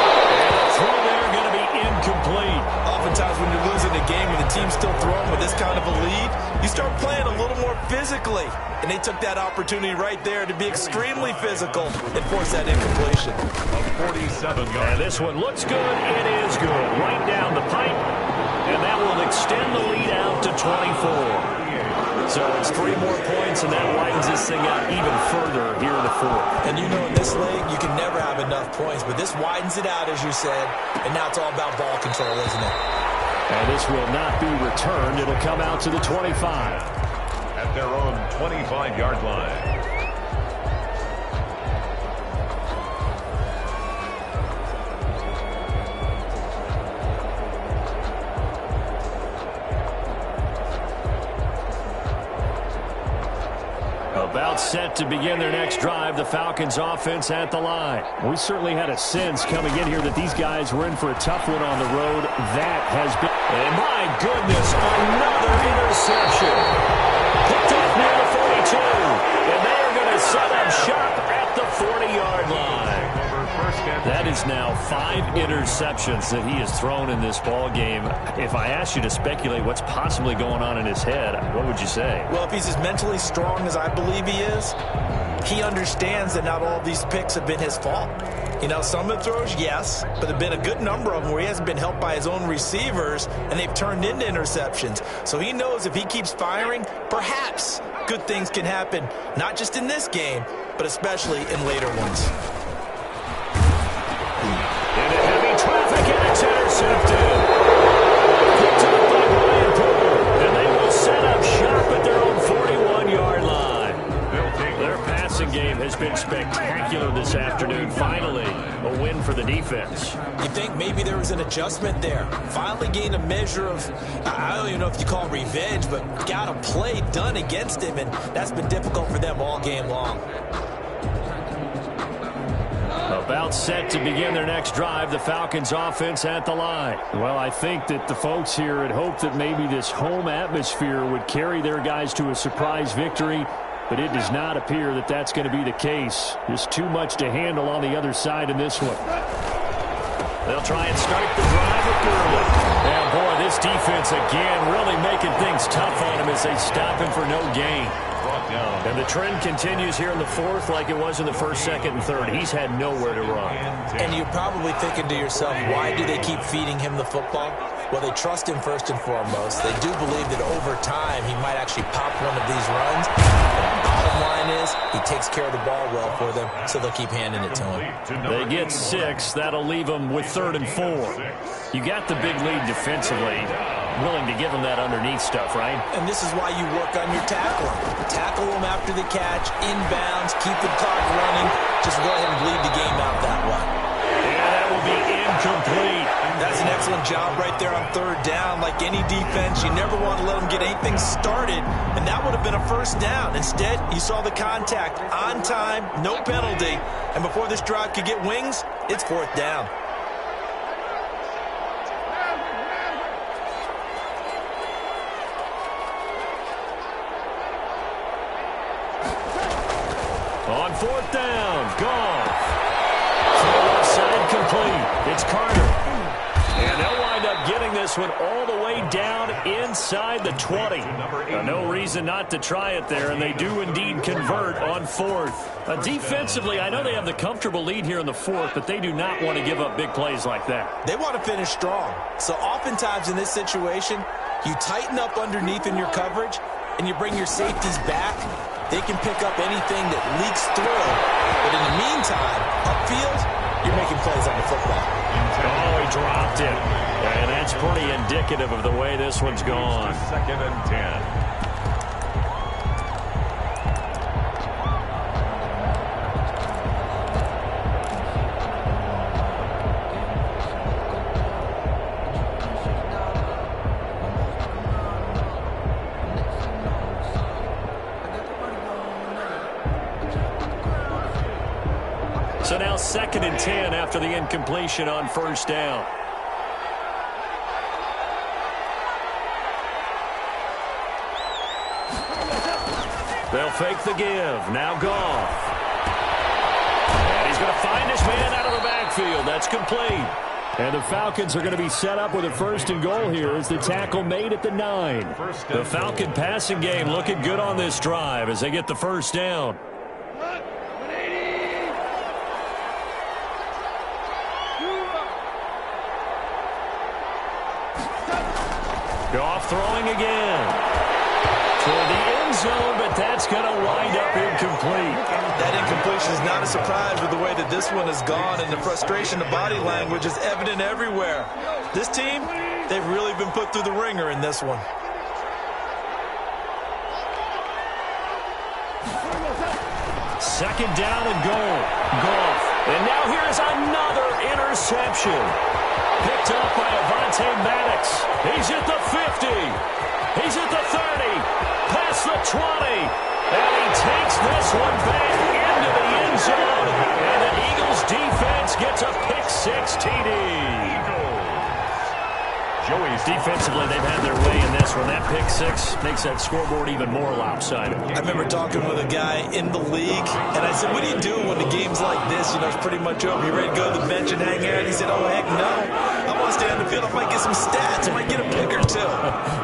Speaker 4: the throw there going to be incomplete.
Speaker 7: Oftentimes when you're losing a game and the team's still throwing with this kind of a lead, you start playing a little more physically. And they took that opportunity right there to be extremely physical and force that incompletion.
Speaker 6: A 47-yard.
Speaker 4: And this one looks good. It is good. Right down the pipe. And that will extend the lead out to 24. So it's 3 more points, and that widens this thing out even further here in the 4th.
Speaker 7: And you know in this league, you can never have enough points. But this widens it out, as you said. And now it's all about ball control, isn't it?
Speaker 4: And this will not be returned. It'll come out to the 25.
Speaker 6: At their own 25-yard line.
Speaker 4: About set to begin their next drive, the Falcons offense at the line. We certainly had a sense coming in here that these guys were in for a tough one on the road. That has been, and my goodness, another interception. Picked up near the 42, and they are going to set up shop at the 40-yard line. That is now 5 interceptions that he has thrown in this ball game. If I asked you to speculate what's possibly going on in his head, what would you say?
Speaker 7: Well, if he's as mentally strong as I believe he is, he understands that not all of these picks have been his fault. You know, some of the throws, yes, but there have been a good number of them where he hasn't been helped by his own receivers, and they've turned into interceptions. So he knows if he keeps firing, perhaps good things can happen, not just in this game, but especially in later ones.
Speaker 4: Into heavy traffic, and it's intercepted. Picked up by Brian Poole, and they will set up shop at their own 41-yard line. Their passing game has been spectacular this afternoon. Finally, a win for the defense.
Speaker 7: You think maybe there was an adjustment there. Finally gained a measure of, I don't even know if you call it revenge, but got a play done against him, and that's been difficult for them all game long.
Speaker 4: About set to begin their next drive, the Falcons offense at the line. Well, I think that the folks here had hoped that maybe this home atmosphere would carry their guys to a surprise victory, but it does not appear that that's going to be the case. There's too much to handle on the other side in this one. They'll try and start the drive with Gurley. And boy, this defense again really making things tough on him as they stop him for no gain. And the trend continues here in the 4th like it was in the 1st, 2nd, and 3rd. He's had nowhere to run.
Speaker 7: And you're probably thinking to yourself, why do they keep feeding him the football? Well, they trust him first and foremost. They do believe that over time he might actually pop one of these runs. Bottom line plan is, he takes care of the ball well for them, so they'll keep handing it to him.
Speaker 4: They get 6. That'll leave them with 3rd and 4. You got the big lead defensively. Willing to give them that underneath stuff, right?
Speaker 7: And this is why you work on your tackling. Tackle them after the catch, inbounds, keep the clock running. Just go ahead and bleed the game out that way.
Speaker 4: Yeah, that will be incomplete.
Speaker 7: That's an excellent job right there on 3rd down. Like any defense, you never want to let them get anything started, and that would have been a 1st down. Instead, you saw the contact on time, no penalty, and before this drive could get wings, it's 4th down.
Speaker 4: On 4th down, Goff. Throw left side complete. It's Carter. And they'll wind up getting this one all the way down inside the 20. No reason not to try it there, and they do indeed convert on 4th. Defensively, I know they have the comfortable lead here in the 4th, but they do not want to give up big plays like that.
Speaker 7: They want to finish strong. So oftentimes in this situation, you tighten up underneath in your coverage, and you bring your safeties back. They can pick up anything that leaks through. But in the meantime, upfield, you're making plays on the football.
Speaker 4: Oh, he dropped it. And that's pretty indicative of the way this one's gone.
Speaker 6: 2nd and 10.
Speaker 4: So now 2nd and 10 after the incompletion on 1st down. They'll fake the give. Now Goff. And he's going to find his man out of the backfield. That's complete.
Speaker 5: And the Falcons are going to be set up with a 1st and goal here as the tackle made at the 9.
Speaker 4: The Falcon passing game looking good on this drive as they get the 1st down. Goff throwing again. Toward the end zone, but that's going to wind up incomplete.
Speaker 7: That incompletion is not a surprise with the way that this one has gone, and the frustration, the body language is evident everywhere. This team, they've really been put through the ringer in this one.
Speaker 4: Second down and goal. Goff. And now here's another interception. Picked up by Avonte Maddox. He's at the 50. He's at the 30. Past the 20. And he takes this one back into the end zone. And the Eagles defense gets a pick-6 TD. Defensively, they've had their way in this one. That pick-6 makes that scoreboard even more lopsided.
Speaker 7: I remember talking with a guy in the league, and I said, what do you do when the game's like this? You know, it's pretty much over. You ready to go to the bench and hang out? He said, oh, heck no. I want to stay on the field. I might get some stats. I might get a pick or two.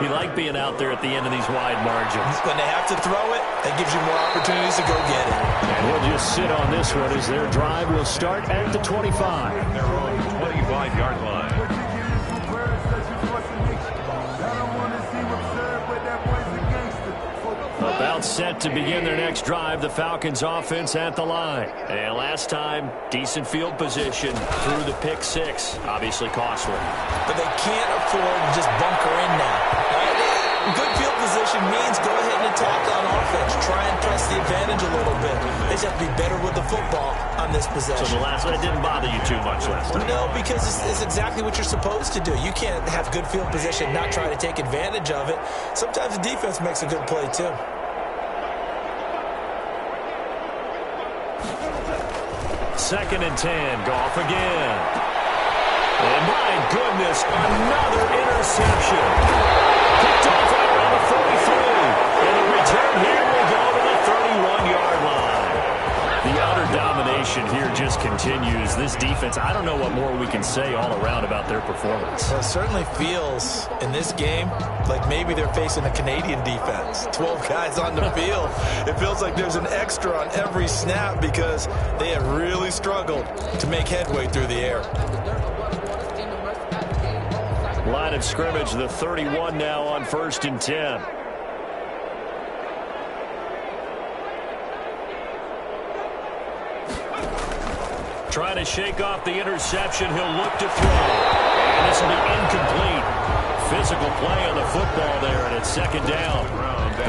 Speaker 4: You like being out there at the end of these wide margins.
Speaker 7: When they have to throw it, that gives you more opportunities to go get it.
Speaker 5: And we'll just sit on this one as their drive will start at the 25.
Speaker 6: Their own 25-yard line.
Speaker 4: About set to begin their next drive, the Falcons offense at the line. And last time, decent field position through the pick-6. Obviously costly.
Speaker 7: But they can't afford to just bunker in now. Good field position means go ahead and attack on offense. Try and press the advantage a little bit. They just have to be better with the football on this possession.
Speaker 4: So the last one didn't bother you too much last time?
Speaker 7: No, because it's exactly what you're supposed to do. You can't have good field position, not try to take advantage of it. Sometimes the defense makes a good play, too.
Speaker 4: Second and 10, Goff again. And my goodness, another interception. Picked off right around the 43. And the return here will go to the 31-yard line. The utter domination here just continues. This defense, I don't know what more we can say all around about their performance.
Speaker 7: Well, it certainly feels in this game like maybe they're facing a Canadian defense. 12 guys on the field. It feels like there's an extra on every snap because they have really struggled to make headway through the air.
Speaker 4: Line of scrimmage, the 31 now on 1st and 10. trying to shake off the interception. He'll look to throw. And this will be incomplete. Physical play on the football there, and it's second down.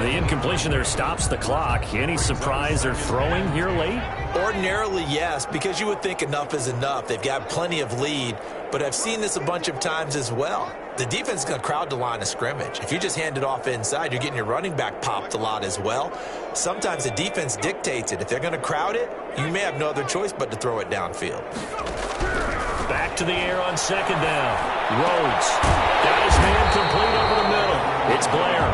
Speaker 4: The incompletion there stops the clock. Any surprise they're throwing here late?
Speaker 7: Ordinarily, yes, because you would think enough is enough. They've got plenty of lead, but I've seen this a bunch of times as well. The defense is going to crowd the line of scrimmage. If you just hand it off inside, you're getting your running back popped a lot as well. Sometimes the defense dictates it. If they're going to crowd it, you may have no other choice but to throw it downfield.
Speaker 4: Back to the air on second down. Rhodes got his man complete over the middle. It's Blair.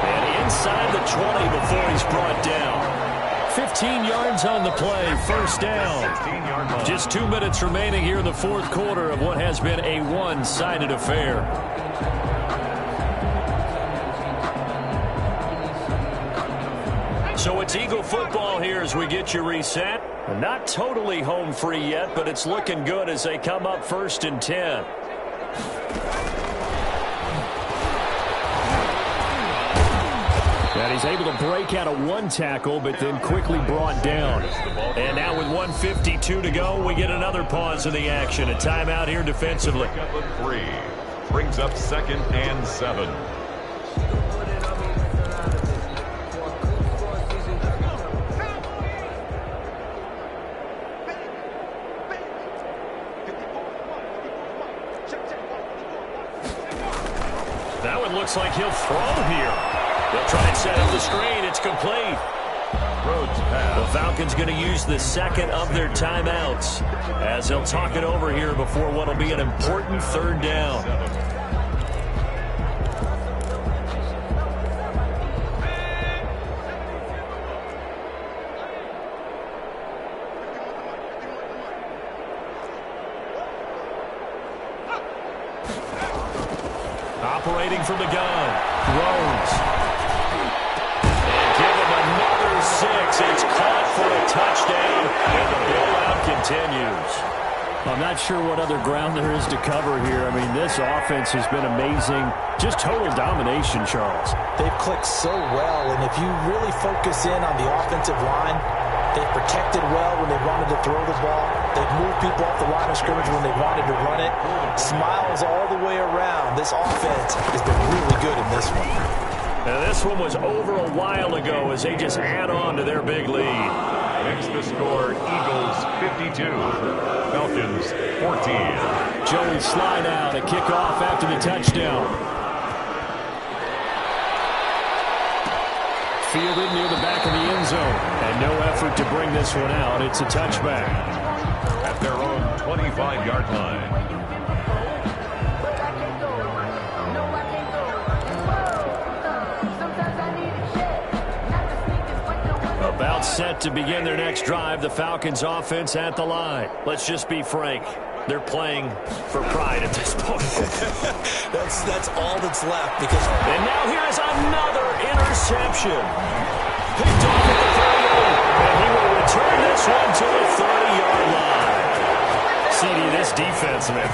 Speaker 4: And inside the 20 before he's brought down. 15 yards on the play, first down. Just 2 minutes remaining here in the fourth quarter of what has been a one-sided affair. So it's Eagle football here as we get you reset. Not totally home free yet, but it's looking good as they come up 1st and 10. And he's able to break out of one tackle, but then quickly brought down. And now with 1:52 to go, we get another pause in the action. A timeout here defensively.
Speaker 6: 3 brings up 2nd and 7.
Speaker 4: That one looks like he'll throw here. They'll try and set up the screen. It's complete.
Speaker 6: Rhodes pass.
Speaker 4: The Falcons going to use the second of their timeouts as they'll talk it over here before what will be an important third down. Operating from the gun. Rhodes. And give him another 6. It's caught for a touchdown, and the blowout continues.
Speaker 5: I'm not sure what other ground there is to cover here. I mean, this offense has been amazing. Just total domination, Charles.
Speaker 7: They've clicked so well, and if you really focus in on the offensive line, they've protected well when they wanted to throw the ball. They've moved people off the line of scrimmage when they wanted to run it. Smiles all the way around. This offense has been really good in this one.
Speaker 4: Now, this one was over a while ago as they just add on to their big lead.
Speaker 6: Makes the score Eagles 52, Falcons 14.
Speaker 5: Joey slide out, a kickoff after the touchdown. Fielded near the back of the end zone. And no effort to bring this one out. It's a touchback.
Speaker 6: At their own 25-yard line.
Speaker 4: About set to begin their next drive. The Falcons offense at the line. Let's just be frank. They're playing for pride at this point.
Speaker 7: That's all that's left. Because
Speaker 4: and now here is another interception. Picked off at the 38. And he will return this one to the 30-yard line. CD, this defense, man,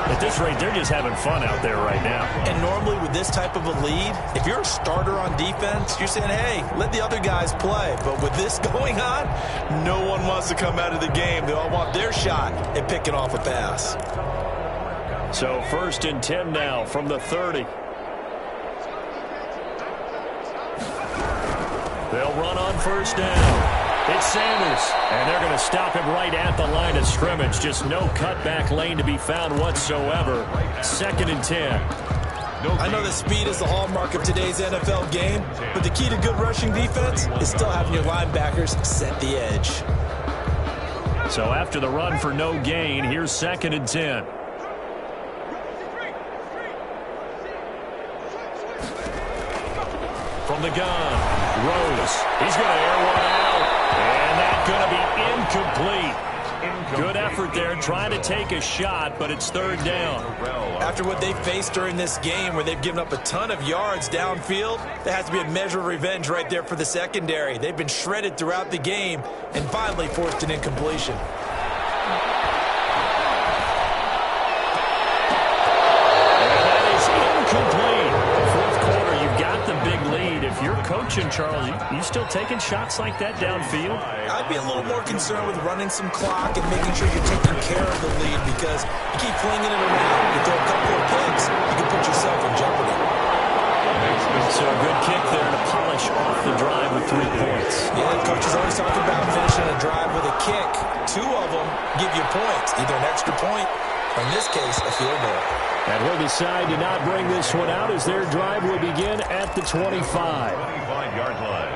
Speaker 4: at this rate, they're just having fun out there right now.
Speaker 7: And normally with this type of a lead, if you're a starter on defense, you're saying, hey, let the other guys play. But with this going on, no one wants to come out of the game. They all want their shot at picking off a pass.
Speaker 4: So 1st and 10 now from the 30. They'll run on 1st down. It's Sanders, and they're going to stop him right at the line of scrimmage. Just no cutback lane to be found whatsoever. 2nd and 10.
Speaker 7: I know that speed is the hallmark of today's NFL game, but the key to good rushing defense is still having your linebackers set the edge.
Speaker 4: So after the run for no gain, here's 2nd and 10. From the gun, Rose. He's going to air one out. And that's going to be incomplete. Good effort there, trying to take a shot, but it's 3rd down.
Speaker 7: After what they faced during this game where they've given up a ton of yards downfield, there has to be a measure of revenge right there for the secondary. They've been shredded throughout the game and finally forced an incompletion.
Speaker 4: if you're coaching, Charles, you still taking shots like that downfield?
Speaker 7: I'd be a little more concerned with running some clock and making sure you're taking care of the lead, because you keep flinging it around, you throw a couple of picks, you can put yourself in jeopardy.
Speaker 4: So a good kick there to polish off the drive with 3 points.
Speaker 7: Yeah, coaches always talk about finishing a drive with a kick. 2 of them give you points, either an extra point or, in this case, a field goal.
Speaker 5: And he'll decide to not bring this one out as their drive will begin at the 25.
Speaker 6: 25-yard line.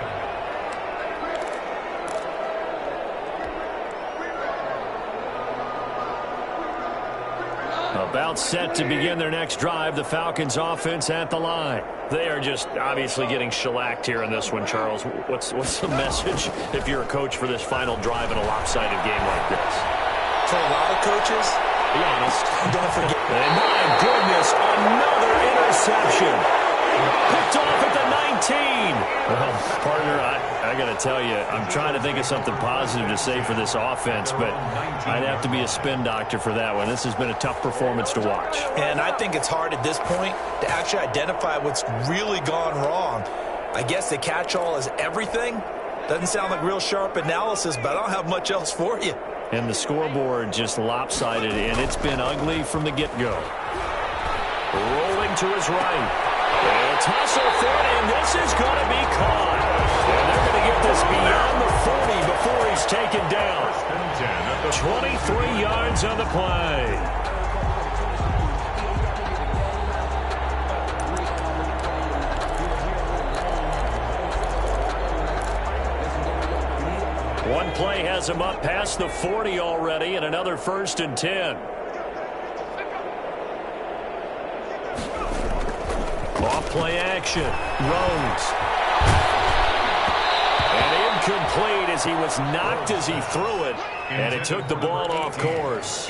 Speaker 4: About set to begin their next drive, the Falcons offense at the line. They are just obviously getting shellacked here in this one, Charles. What's the message if you're a coach for this final drive in a lopsided game like this?
Speaker 7: For a lot of coaches,
Speaker 4: be honest,
Speaker 7: don't forget.
Speaker 4: And my goodness, another interception. Picked off at the 19. Well, partner, I got to tell you, I'm trying to think of something positive to say for this offense, but I'd have to be a spin doctor for that one. This has been a tough performance to watch.
Speaker 7: And I think it's hard at this point to actually identify what's really gone wrong. I guess the catch-all is everything. Doesn't sound like real sharp analysis, but I don't have much else for you.
Speaker 4: And the scoreboard just lopsided, and it's been ugly from the get-go. Rolling to his right. A tussle for it, and this is going to be caught. And they're going to get this beyond the 40 before he's taken down. 23 yards on the play. One play has him up past the 40 already, and another 1st and 10. Off-play action. Rose. And incomplete as he was knocked as he threw it. And it took the ball off course.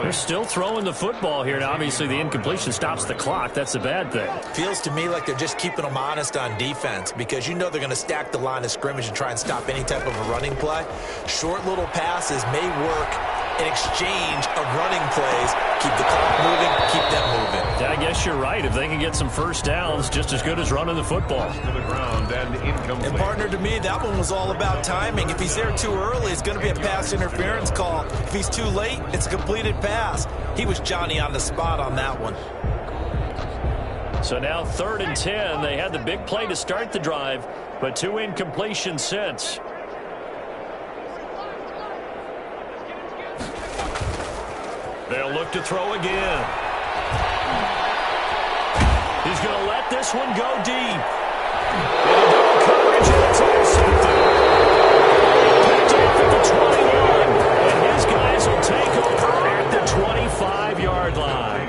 Speaker 4: They're still throwing the football here. Now, obviously, the incompletion stops the clock. That's the bad thing.
Speaker 7: Feels to me like they're just keeping them honest on defense, because you know they're going to stack the line of scrimmage and try and stop any type of a running play. Short little passes may work in exchange of running plays. Keep the clock moving, keep them moving.
Speaker 4: Yeah, I guess you're right. If they can get some first downs, just as good as running the football.
Speaker 6: To the ground and incomplete.
Speaker 7: And partner, to me, that one was all about timing. If he's there too early, it's going to be a pass interference call. If he's too late, it's a completed pass. He was Johnny on the spot on that one.
Speaker 4: So now 3rd and 10. They had the big play to start the drive, but 2 incompletions since. They'll look to throw again. He's going to let this one go deep. Into double coverage, and it's intercepted. Picked off at the 21, and his guys will take over at the 25-yard line.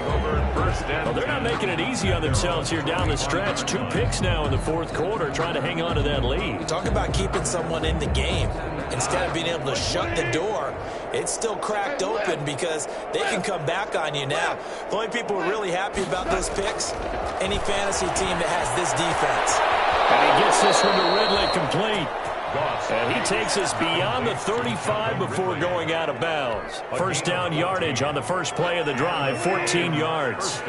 Speaker 4: Well, they're not making it easy on themselves here down the stretch. 2 picks now in the 4th quarter, trying to hang on to that lead.
Speaker 7: Talk about keeping someone in the game. Instead of being able to shut the door, it's still cracked open because they can come back on you now. The only people who are really happy about those picks, any fantasy team that has this defense.
Speaker 4: And he gets this one to Ridley complete. And he takes us beyond the 35 before going out of bounds. First down yardage on the first play of the drive, 14 yards.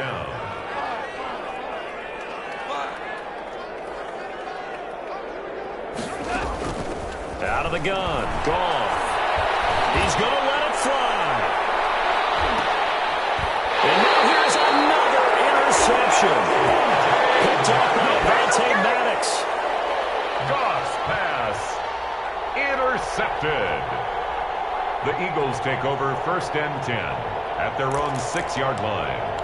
Speaker 4: Out of the gun. Gone. He's going to let it fly. And now here's another interception. Picked up by Vontae Maddox.
Speaker 6: Goss pass. Intercepted. The Eagles take over 1st and 10 at their own 6-yard line.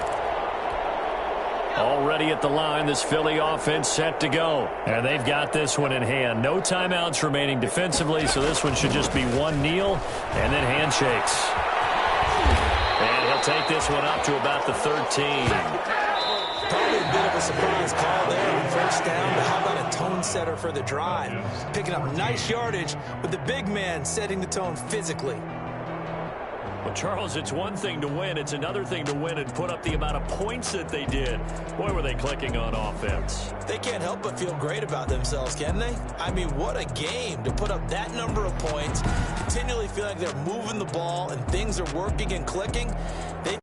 Speaker 4: Already at the line, this Philly offense set to go. And they've got this one in hand. No timeouts remaining defensively, so this one should just be one kneel and then handshakes. And he'll take this one up to about the 13.
Speaker 7: Probably a bit of a surprise call there on 1st down, but how about a tone setter for the drive? Picking up nice yardage with the big man setting the tone physically.
Speaker 4: Well, Charles, it's one thing to win. It's another thing to win and put up the amount of points that they did. Boy, were they clicking on offense.
Speaker 7: They can't help but feel great about themselves, can they? I mean, what a game to put up that number of points, continually feel like they're moving the ball and things are working and clicking. They